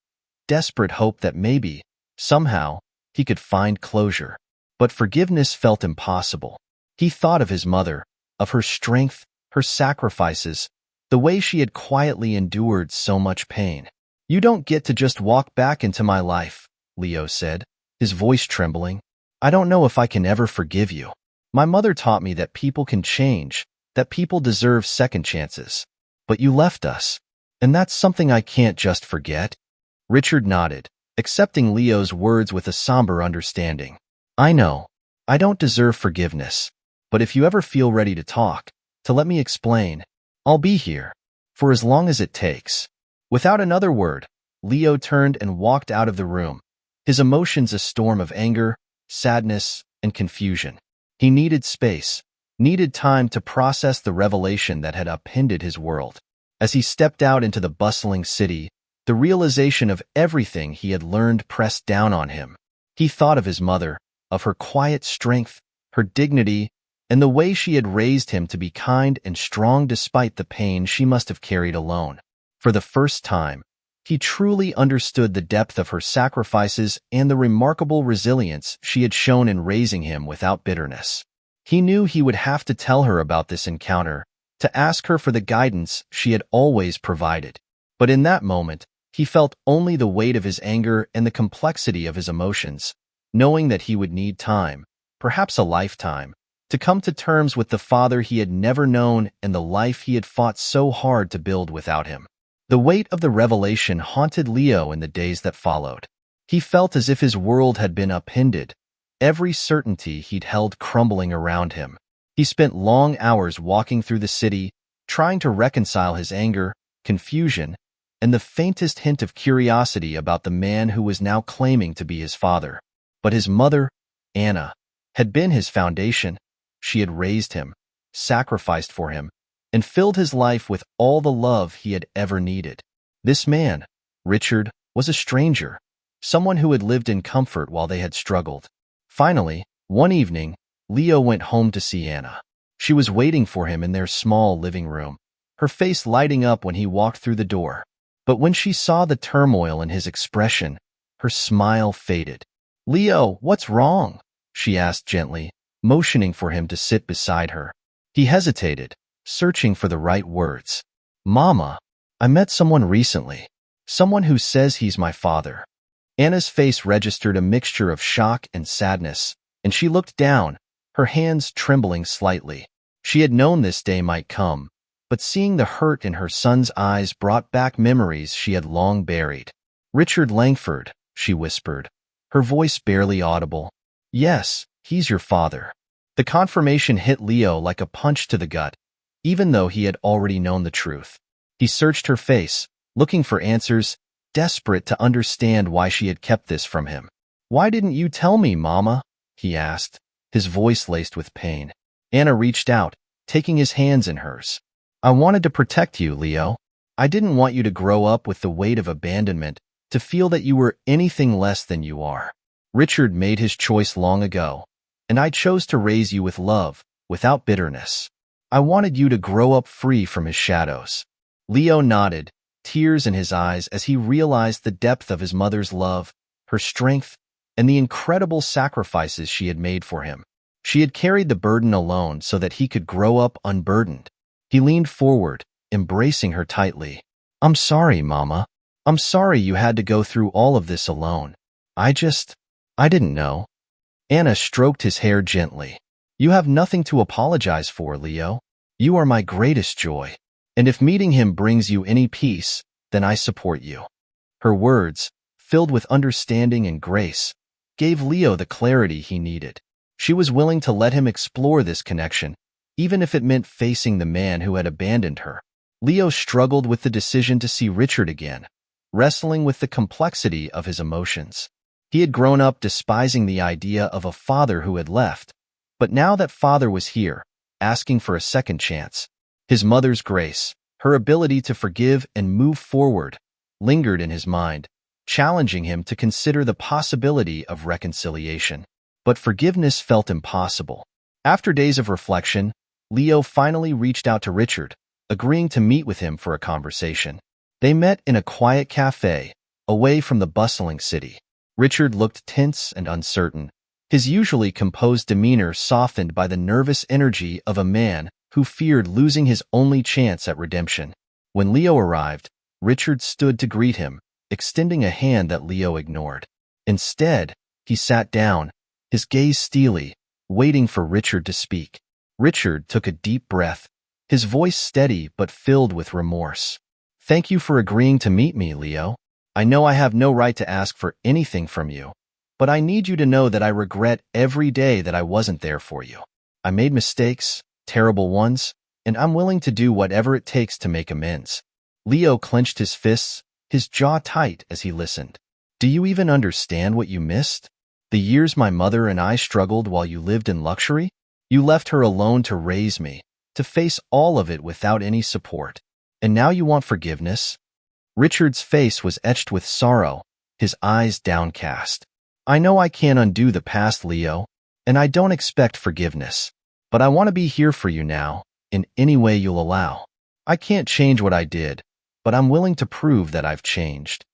desperate hope that maybe, somehow, he could find closure. But forgiveness felt impossible. He thought of his mother, of her strength, her sacrifices, the way she had quietly endured so much pain. "You don't get to just walk back into my life," Leo said, his voice trembling. "I don't know if I can ever forgive you. My mother taught me that people can change, that people deserve second chances. But you left us. And that's something I can't just forget? Richard nodded, accepting Leo's words with a somber understanding. I know. I don't deserve forgiveness. But if you ever feel ready to talk, to let me explain, I'll be here. For as long as it takes. Without another word, Leo turned and walked out of the room, his emotions a storm of anger, sadness, and confusion. He needed space, needed time to process the revelation that had upended his world. As he stepped out into the bustling city, the realization of everything he had learned pressed down on him. He thought of his mother, of her quiet strength, her dignity, and the way she had raised him to be kind and strong despite the pain she must have carried alone. For the first time, he truly understood the depth of her sacrifices and the remarkable resilience she had shown in raising him without bitterness. He knew he would have to tell her about this encounter, to ask her for the guidance she had always provided. But in that moment, he felt only the weight of his anger and the complexity of his emotions, knowing that he would need time, perhaps a lifetime, to come to terms with the father he had never known and the life he had fought so hard to build without him. The weight of the revelation haunted Leo in the days that followed. He felt as if his world had been upended, every certainty he'd held crumbling around him. He spent long hours walking through the city, trying to reconcile his anger, confusion, and the faintest hint of curiosity about the man who was now claiming to be his father. But his mother, Anna, had been his foundation. She had raised him, sacrificed for him, and filled his life with all the love he had ever needed. This man, Richard, was a stranger, someone who had lived in comfort while they had struggled. Finally, one evening, Leo went home to see Anna. She was waiting for him in their small living room, her face lighting up when he walked through the door. But when she saw the turmoil in his expression, her smile faded. "Leo, what's wrong?" she asked gently, motioning for him to sit beside her. He hesitated, searching for the right words. "Mama, I met someone recently. Someone who says he's my father." Anna's face registered a mixture of shock and sadness, and she looked down, her hands trembling slightly. She had known this day might come, but seeing the hurt in her son's eyes brought back memories she had long buried. "Richard Langford," she whispered, her voice barely audible. "Yes, he's your father." The confirmation hit Leo like a punch to the gut, even though he had already known the truth. He searched her face, looking for answers, desperate to understand why she had kept this from him. "Why didn't you tell me, Mama?" he asked, his voice laced with pain. Anna reached out, taking his hands in hers. "I wanted to protect you, Leo. I didn't want you to grow up with the weight of abandonment, to feel that you were anything less than you are. Richard made his choice long ago, and I chose to raise you with love, without bitterness. I wanted you to grow up free from his shadows." Leo nodded, tears in his eyes as he realized the depth of his mother's love, her strength, and the incredible sacrifices she had made for him. She had carried the burden alone so that he could grow up unburdened. He leaned forward, embracing her tightly. "I'm sorry, Mama. I'm sorry you had to go through all of this alone. I didn't know." Anna stroked his hair gently. "You have nothing to apologize for, Leo. You are my greatest joy. And if meeting him brings you any peace, then I support you." Her words, filled with understanding and grace, gave Leo the clarity he needed. She was willing to let him explore this connection, even if it meant facing the man who had abandoned her. Leo struggled with the decision to see Richard again, wrestling with the complexity of his emotions. He had grown up despising the idea of a father who had left, but now that father was here, asking for a second chance. His mother's grace, her ability to forgive and move forward, lingered in his mind, challenging him to consider the possibility of reconciliation. But forgiveness felt impossible. After days of reflection, Leo finally reached out to Richard, agreeing to meet with him for a conversation. They met in a quiet cafe, away from the bustling city. Richard looked tense and uncertain, his usually composed demeanor softened by the nervous energy of a man who feared losing his only chance at redemption. When Leo arrived, Richard stood to greet him, extending a hand that Leo ignored. Instead, he sat down, his gaze steely, waiting for Richard to speak. Richard took a deep breath, his voice steady but filled with remorse. Thank you for agreeing to meet me, Leo. I know I have no right to ask for anything from you, but I need you to know that I regret every day that I wasn't there for you. I made mistakes, terrible ones, and I'm willing to do whatever it takes to make amends. Leo clenched his fists, his jaw tight as he listened. Do you even understand what you missed? The years my mother and I struggled while you lived in luxury? You left her alone to raise me, to face all of it without any support. And now you want forgiveness? Richard's face was etched with sorrow, his eyes downcast. I know I can't undo the past, Leo, and I don't expect forgiveness. But I want to be here for you now, in any way you'll allow. I can't change what I did, but I'm willing to prove that I've changed.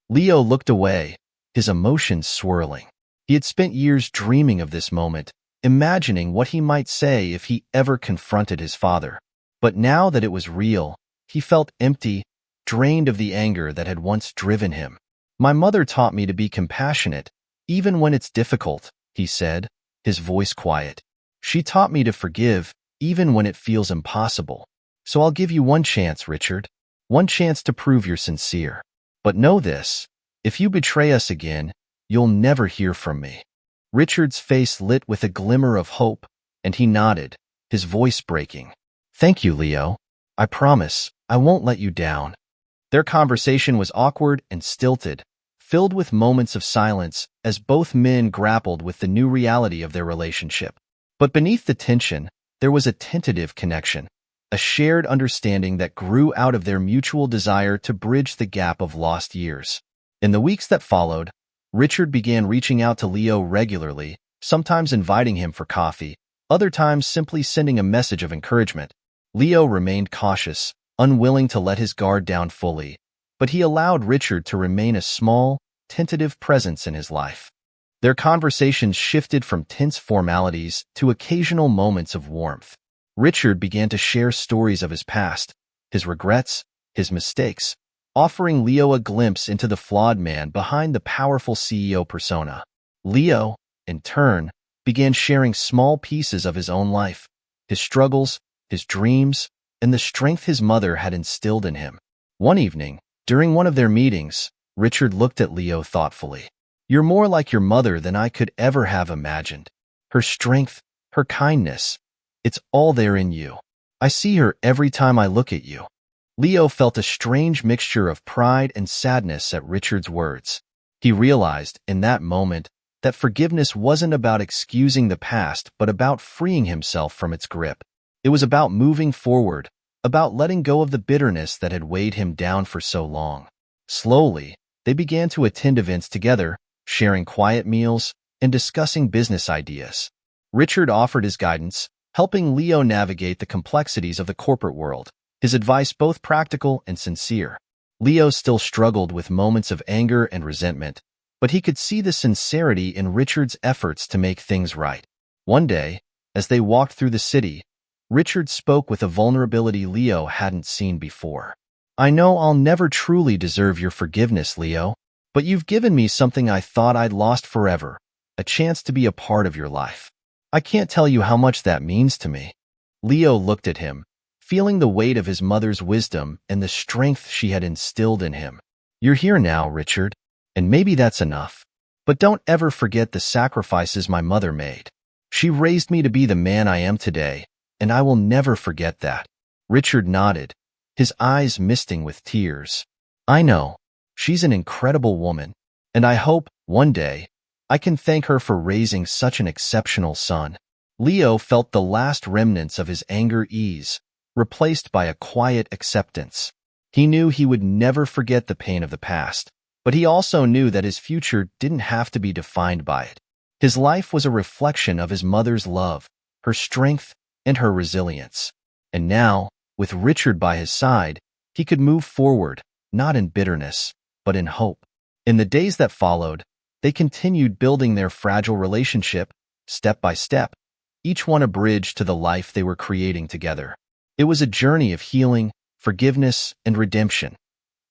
Leo looked away, his emotions swirling. He had spent years dreaming of this moment, imagining what he might say if he ever confronted his father. But now that it was real, he felt empty, drained of the anger that had once driven him. My mother taught me to be compassionate, even when it's difficult, he said, his voice quiet. She taught me to forgive, even when it feels impossible. So I'll give you one chance, Richard. One chance to prove you're sincere. But know this, if you betray us again, you'll never hear from me. Richard's face lit with a glimmer of hope, and he nodded, his voice breaking. Thank you, Leo. I promise, I won't let you down. Their conversation was awkward and stilted, filled with moments of silence as both men grappled with the new reality of their relationship. But beneath the tension, there was a tentative connection, a shared understanding that grew out of their mutual desire to bridge the gap of lost years. In the weeks that followed, Richard began reaching out to Leo regularly, sometimes inviting him for coffee, other times simply sending a message of encouragement. Leo remained cautious, unwilling to let his guard down fully, but he allowed Richard to remain a small, tentative presence in his life. Their conversations shifted from tense formalities to occasional moments of warmth. Richard began to share stories of his past, his regrets, his mistakes, offering Leo a glimpse into the flawed man behind the powerful CEO persona. Leo, in turn, began sharing small pieces of his own life, his struggles, his dreams, and the strength his mother had instilled in him. One evening, during one of their meetings, Richard looked at Leo thoughtfully. You're more like your mother than I could ever have imagined. Her strength, her kindness, it's all there in you. I see her every time I look at you. Leo felt a strange mixture of pride and sadness at Richard's words. He realized, in that moment, that forgiveness wasn't about excusing the past but about freeing himself from its grip. It was about moving forward, about letting go of the bitterness that had weighed him down for so long. Slowly, they began to attend events together, sharing quiet meals and discussing business ideas. Richard offered his guidance, helping Leo navigate the complexities of the corporate world, his advice both practical and sincere. Leo still struggled with moments of anger and resentment, but he could see the sincerity in Richard's efforts to make things right. One day, as they walked through the city, Richard spoke with a vulnerability Leo hadn't seen before. I know I'll never truly deserve your forgiveness, Leo, but you've given me something I thought I'd lost forever, a chance to be a part of your life. I can't tell you how much that means to me. Leo looked at him, feeling the weight of his mother's wisdom and the strength she had instilled in him. You're here now, Richard, and maybe that's enough. But don't ever forget the sacrifices my mother made. She raised me to be the man I am today, and I will never forget that. Richard nodded, his eyes misting with tears. I know. She's an incredible woman, and I hope, one day, I can thank her for raising such an exceptional son. Leo felt the last remnants of his anger ease, replaced by a quiet acceptance. He knew he would never forget the pain of the past, but he also knew that his future didn't have to be defined by it. His life was a reflection of his mother's love, her strength, and her resilience. And now, with Richard by his side, he could move forward, not in bitterness, but in hope. In the days that followed, they continued building their fragile relationship, step by step, each one a bridge to the life they were creating together. It was a journey of healing, forgiveness, and redemption,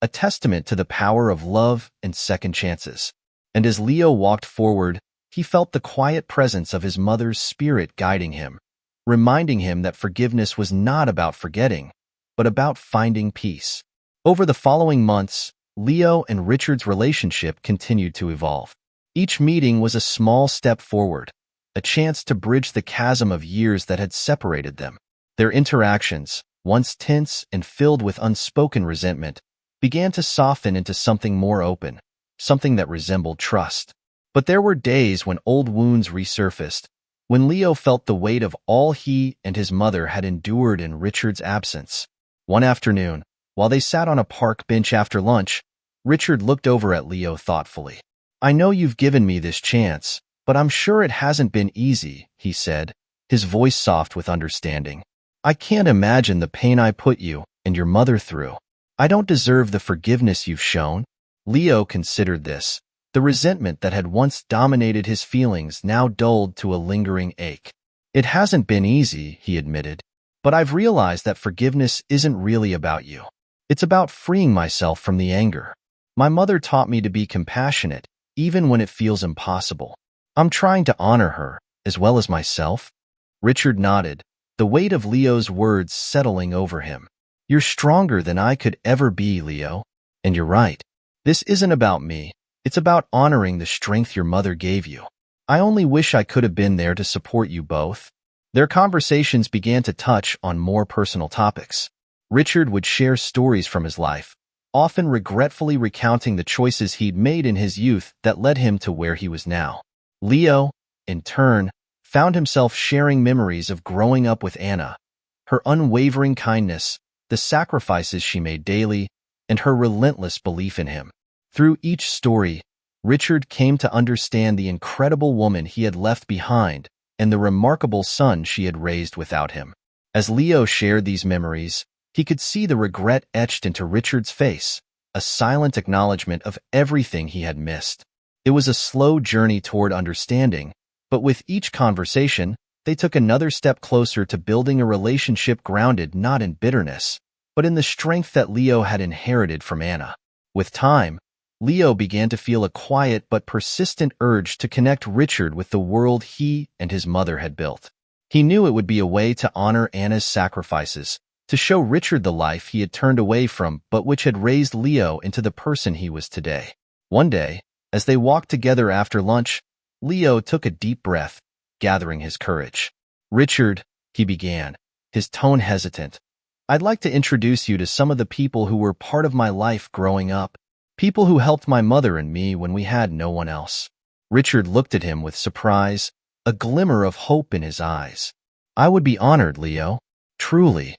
a testament to the power of love and second chances. And as Leo walked forward, he felt the quiet presence of his mother's spirit guiding him, reminding him that forgiveness was not about forgetting, but about finding peace. Over the following months, Leo and Richard's relationship continued to evolve. Each meeting was a small step forward, a chance to bridge the chasm of years that had separated them. Their interactions, once tense and filled with unspoken resentment, began to soften into something more open, something that resembled trust. But there were days when old wounds resurfaced, when Leo felt the weight of all he and his mother had endured in Richard's absence. One afternoon, while they sat on a park bench after lunch, Richard looked over at Leo thoughtfully. "I know you've given me this chance, but I'm sure it hasn't been easy," he said, his voice soft with understanding. "I can't imagine the pain I put you and your mother through. I don't deserve the forgiveness you've shown." Leo considered this. The resentment that had once dominated his feelings now dulled to a lingering ache. "It hasn't been easy," he admitted, "but I've realized that forgiveness isn't really about you. It's about freeing myself from the anger. My mother taught me to be compassionate, even when it feels impossible. I'm trying to honor her, as well as myself." Richard nodded, the weight of Leo's words settling over him. "You're stronger than I could ever be, Leo. And you're right. This isn't about me. It's about honoring the strength your mother gave you. I only wish I could have been there to support you both." Their conversations began to touch on more personal topics. Richard would share stories from his life, often regretfully recounting the choices he'd made in his youth that led him to where he was now. Leo, in turn, found himself sharing memories of growing up with Anna, her unwavering kindness, the sacrifices she made daily, and her relentless belief in him. Through each story, Richard came to understand the incredible woman he had left behind and the remarkable son she had raised without him. As Leo shared these memories, he could see the regret etched into Richard's face, a silent acknowledgement of everything he had missed. It was a slow journey toward understanding, but with each conversation, they took another step closer to building a relationship grounded not in bitterness, but in the strength that Leo had inherited from Anna. With time, Leo began to feel a quiet but persistent urge to connect Richard with the world he and his mother had built. He knew it would be a way to honor Anna's sacrifices, to show Richard the life he had turned away from but which had raised Leo into the person he was today. One day, as they walked together after lunch, Leo took a deep breath, gathering his courage. "Richard," he began, his tone hesitant, "I'd like to introduce you to some of the people who were part of my life growing up. People who helped my mother and me when we had no one else." Richard looked at him with surprise, a glimmer of hope in his eyes. "I would be honored, Leo. Truly."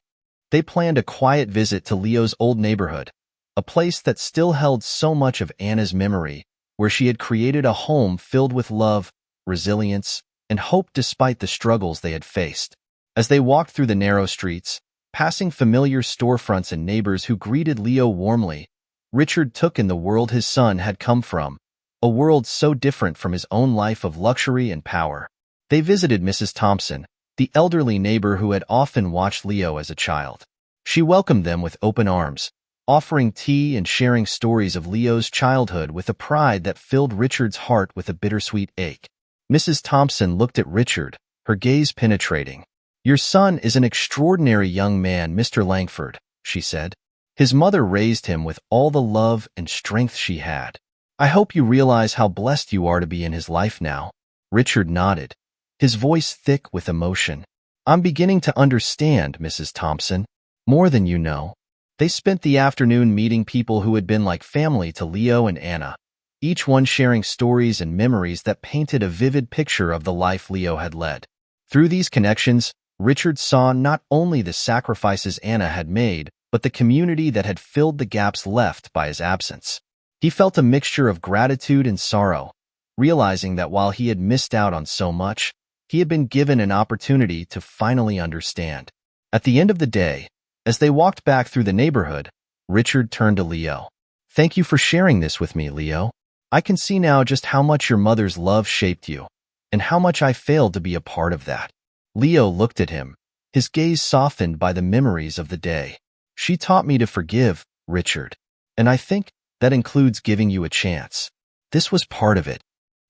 They planned a quiet visit to Leo's old neighborhood, a place that still held so much of Anna's memory, where she had created a home filled with love, resilience, and hope despite the struggles they had faced. As they walked through the narrow streets, passing familiar storefronts and neighbors who greeted Leo warmly, Richard took in the world his son had come from, a world so different from his own life of luxury and power. They visited Mrs. Thompson, the elderly neighbor who had often watched Leo as a child. She welcomed them with open arms, offering tea and sharing stories of Leo's childhood with a pride that filled Richard's heart with a bittersweet ache. Mrs. Thompson looked at Richard, her gaze penetrating. "Your son is an extraordinary young man, Mr. Langford," she said. "His mother raised him with all the love and strength she had. I hope you realize how blessed you are to be in his life now." Richard nodded, his voice thick with emotion. "I'm beginning to understand, Mrs. Thompson, more than you know." They spent the afternoon meeting people who had been like family to Leo and Anna, each one sharing stories and memories that painted a vivid picture of the life Leo had led. Through these connections, Richard saw not only the sacrifices Anna had made, but the community that had filled the gaps left by his absence. He felt a mixture of gratitude and sorrow, realizing that while he had missed out on so much, he had been given an opportunity to finally understand. At the end of the day, as they walked back through the neighborhood, Richard turned to Leo. "Thank you for sharing this with me, Leo. I can see now just how much your mother's love shaped you, and how much I failed to be a part of that." Leo looked at him, his gaze softened by the memories of the day. "She taught me to forgive, Richard, and I think that includes giving you a chance. This was part of it."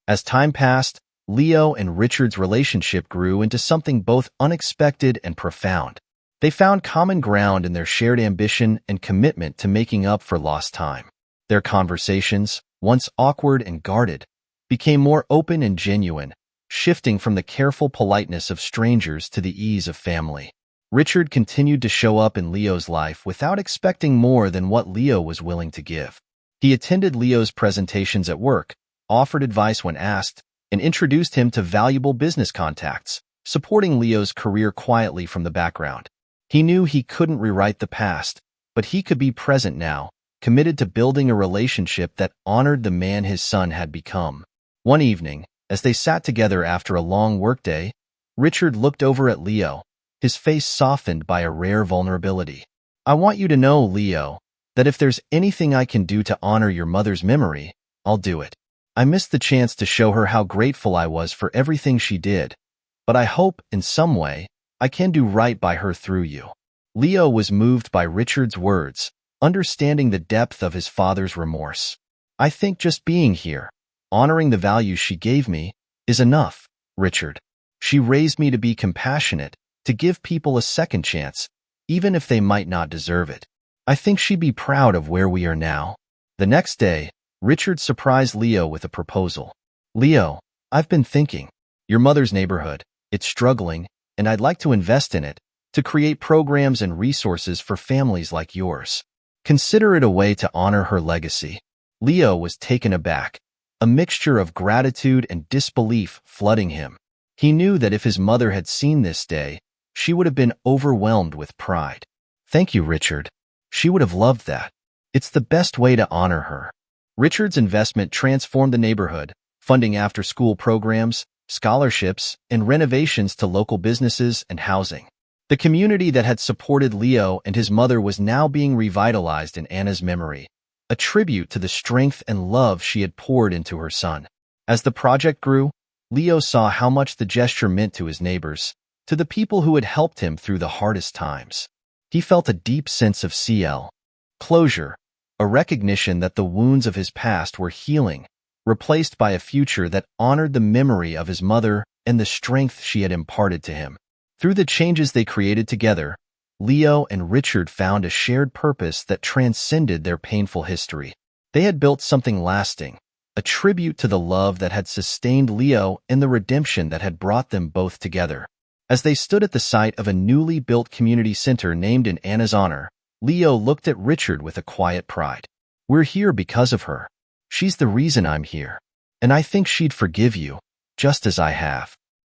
As time passed, Leo and Richard's relationship grew into something both unexpected and profound. They found common ground in their shared ambition and commitment to making up for lost time. Their conversations, once awkward and guarded, became more open and genuine, shifting from the careful politeness of strangers to the ease of family. Richard continued to show up in Leo's life without expecting more than what Leo was willing to give. He attended Leo's presentations at work, offered advice when asked, and introduced him to valuable business contacts, supporting Leo's career quietly from the background. He knew he couldn't rewrite the past, but he could be present now, committed to building a relationship that honored the man his son had become. One evening, as they sat together after a long workday, Richard looked over at Leo, his face softened by a rare vulnerability. "I want you to know, Leo, that if there's anything I can do to honor your mother's memory, I'll do it. I missed the chance to show her how grateful I was for everything she did, but I hope, in some way, I can do right by her through you." Leo was moved by Richard's words, understanding the depth of his father's remorse. "I think just being here, honoring the values she gave me, is enough, Richard. She raised me to be compassionate, to give people a second chance, even if they might not deserve it. I think she'd be proud of where we are now." The next day, Richard surprised Leo with a proposal. "Leo, I've been thinking. Your mother's neighborhood, it's struggling, and I'd like to invest in it, to create programs and resources for families like yours. Consider it a way to honor her legacy." Leo was taken aback, a mixture of gratitude and disbelief flooding him. He knew that if his mother had seen this day, she would have been overwhelmed with pride. "Thank you, Richard. She would have loved that. It's the best way to honor her." Richard's investment transformed the neighborhood, funding after-school programs, scholarships, and renovations to local businesses and housing. The community that had supported Leo and his mother was now being revitalized in Anna's memory, a tribute to the strength and love she had poured into her son. As the project grew, Leo saw how much the gesture meant to his neighbors, to the people who had helped him through the hardest times. He felt a deep sense of closure, a recognition that the wounds of his past were healing, replaced by a future that honored the memory of his mother and the strength she had imparted to him. Through the changes they created together, Leo and Richard found a shared purpose that transcended their painful history. They had built something lasting, a tribute to the love that had sustained Leo and the redemption that had brought them both together. As they stood at the site of a newly built community center named in Anna's honor, Leo looked at Richard with a quiet pride. "We're here because of her. She's the reason I'm here. And I think she'd forgive you, just as I have."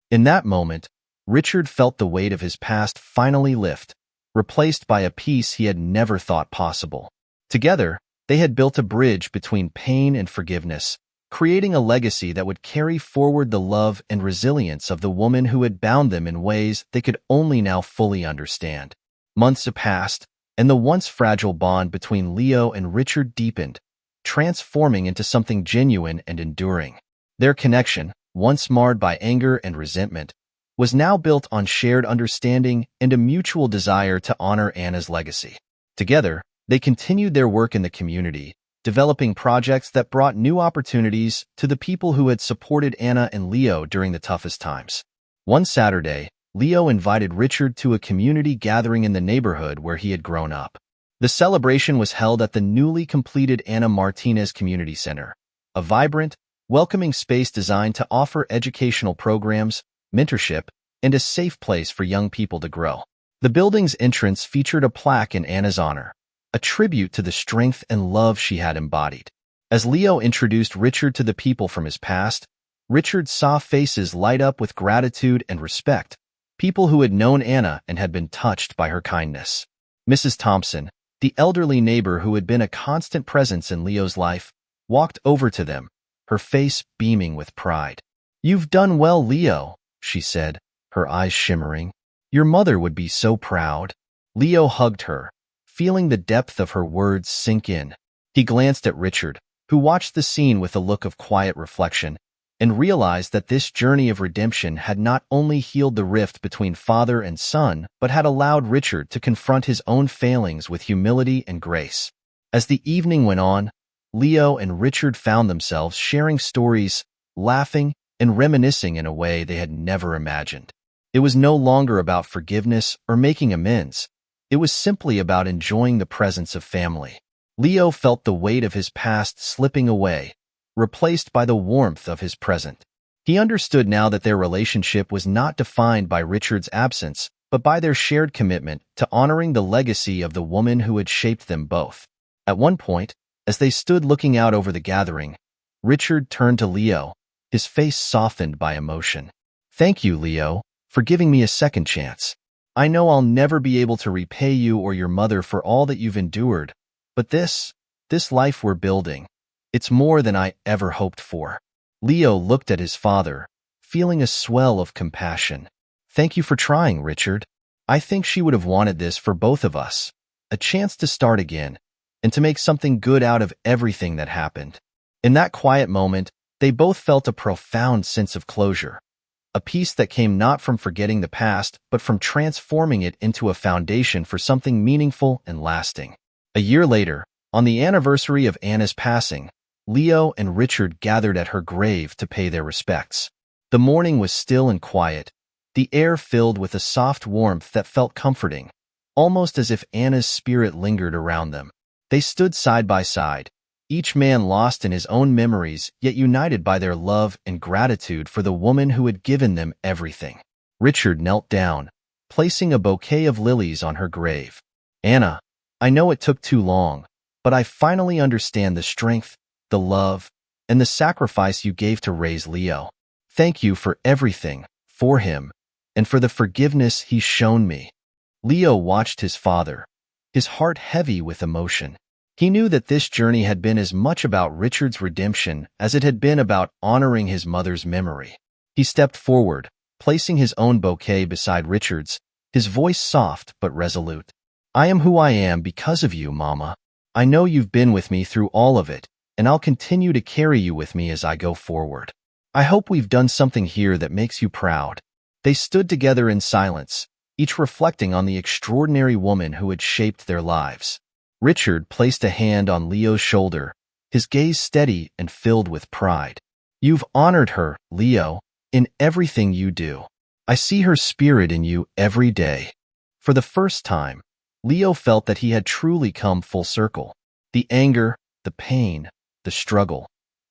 In that moment, Richard felt the weight of his past finally lift, replaced by a peace he had never thought possible. Together, they had built a bridge between pain and forgiveness, creating a legacy that would carry forward the love and resilience of the woman who had bound them in ways they could only now fully understand. Months had passed, and the once fragile bond between Leo and Richard deepened, transforming into something genuine and enduring. Their connection, once marred by anger and resentment, was now built on shared understanding and a mutual desire to honor Anna's legacy. Together, they continued their work in the community, developing projects that brought new opportunities to the people who had supported Anna and Leo during the toughest times. One Saturday, Leo invited Richard to a community gathering in the neighborhood where he had grown up. The celebration was held at the newly completed Ana Martinez Community Center, a vibrant, welcoming space designed to offer educational programs, mentorship, and a safe place for young people to grow. The building's entrance featured a plaque in Anna's honor, a tribute to the strength and love she had embodied. As Leo introduced Richard to the people from his past, Richard saw faces light up with gratitude and respect, people who had known Anna and had been touched by her kindness. Mrs. Thompson, the elderly neighbor who had been a constant presence in Leo's life, walked over to them, her face beaming with pride. "You've done well, Leo," she said, her eyes shimmering. "Your mother would be so proud." Leo hugged her, feeling the depth of her words sink in. He glanced at Richard, who watched the scene with a look of quiet reflection, and realized that this journey of redemption had not only healed the rift between father and son, but had allowed Richard to confront his own failings with humility and grace. As the evening went on, Leo and Richard found themselves sharing stories, laughing, and reminiscing in a way they had never imagined. It was no longer about forgiveness or making amends. It was simply about enjoying the presence of family. Leo felt the weight of his past slipping away, replaced by the warmth of his present. He understood now that their relationship was not defined by Richard's absence, but by their shared commitment to honoring the legacy of the woman who had shaped them both. At one point, as they stood looking out over the gathering, Richard turned to Leo, his face softened by emotion. "Thank you, Leo, for giving me a second chance. I know I'll never be able to repay you or your mother for all that you've endured, but this life we're building, it's more than I ever hoped for." Leo looked at his father, feeling a swell of compassion. "Thank you for trying, Richard. I think she would have wanted this for both of us, a chance to start again, and to make something good out of everything that happened." In that quiet moment, they both felt a profound sense of closure, a peace that came not from forgetting the past, but from transforming it into a foundation for something meaningful and lasting. A year later, on the anniversary of Anna's passing, Leo and Richard gathered at her grave to pay their respects. The morning was still and quiet, the air filled with a soft warmth that felt comforting, almost as if Anna's spirit lingered around them. They stood side by side, each man lost in his own memories, yet united by their love and gratitude for the woman who had given them everything. Richard knelt down, placing a bouquet of lilies on her grave. "Anna, I know it took too long, but I finally understand the strength, the love, and the sacrifice you gave to raise Leo. Thank you for everything, for him, and for the forgiveness he's shown me." Leo watched his father, his heart heavy with emotion. He knew that this journey had been as much about Richard's redemption as it had been about honoring his mother's memory. He stepped forward, placing his own bouquet beside Richard's, his voice soft but resolute. "I am who I am because of you, Mama. I know you've been with me through all of it, and I'll continue to carry you with me as I go forward. I hope we've done something here that makes you proud." They stood together in silence, each reflecting on the extraordinary woman who had shaped their lives. Richard placed a hand on Leo's shoulder, his gaze steady and filled with pride. "You've honored her, Leo, in everything you do. I see her spirit in you every day." For the first time, Leo felt that he had truly come full circle. The anger, the pain, the struggle.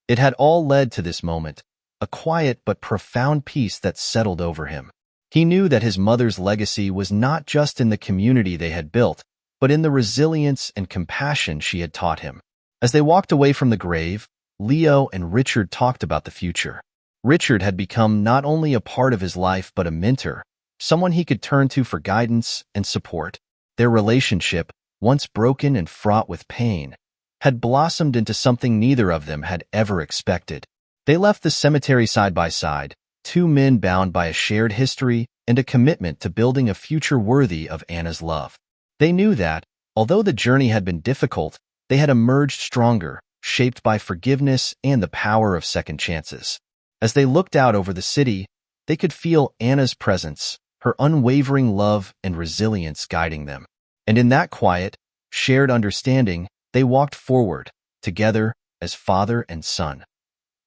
It had all led to this moment, a quiet but profound peace that settled over him. He knew that his mother's legacy was not just in the community they had built, but in the resilience and compassion she had taught him. As they walked away from the grave, Leo and Richard talked about the future. Richard had become not only a part of his life but a mentor, someone he could turn to for guidance and support. Their relationship, once broken and fraught with pain, had blossomed into something neither of them had ever expected. They left the cemetery side by side, two men bound by a shared history and a commitment to building a future worthy of Anna's love. They knew that, although the journey had been difficult, they had emerged stronger, shaped by forgiveness and the power of second chances. As they looked out over the city, they could feel Anna's presence, her unwavering love and resilience guiding them. And in that quiet, shared understanding, they walked forward, together as father and son,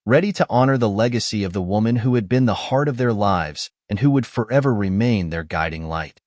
ready to honor the legacy of the woman who had been the heart of their lives and who would forever remain their guiding light.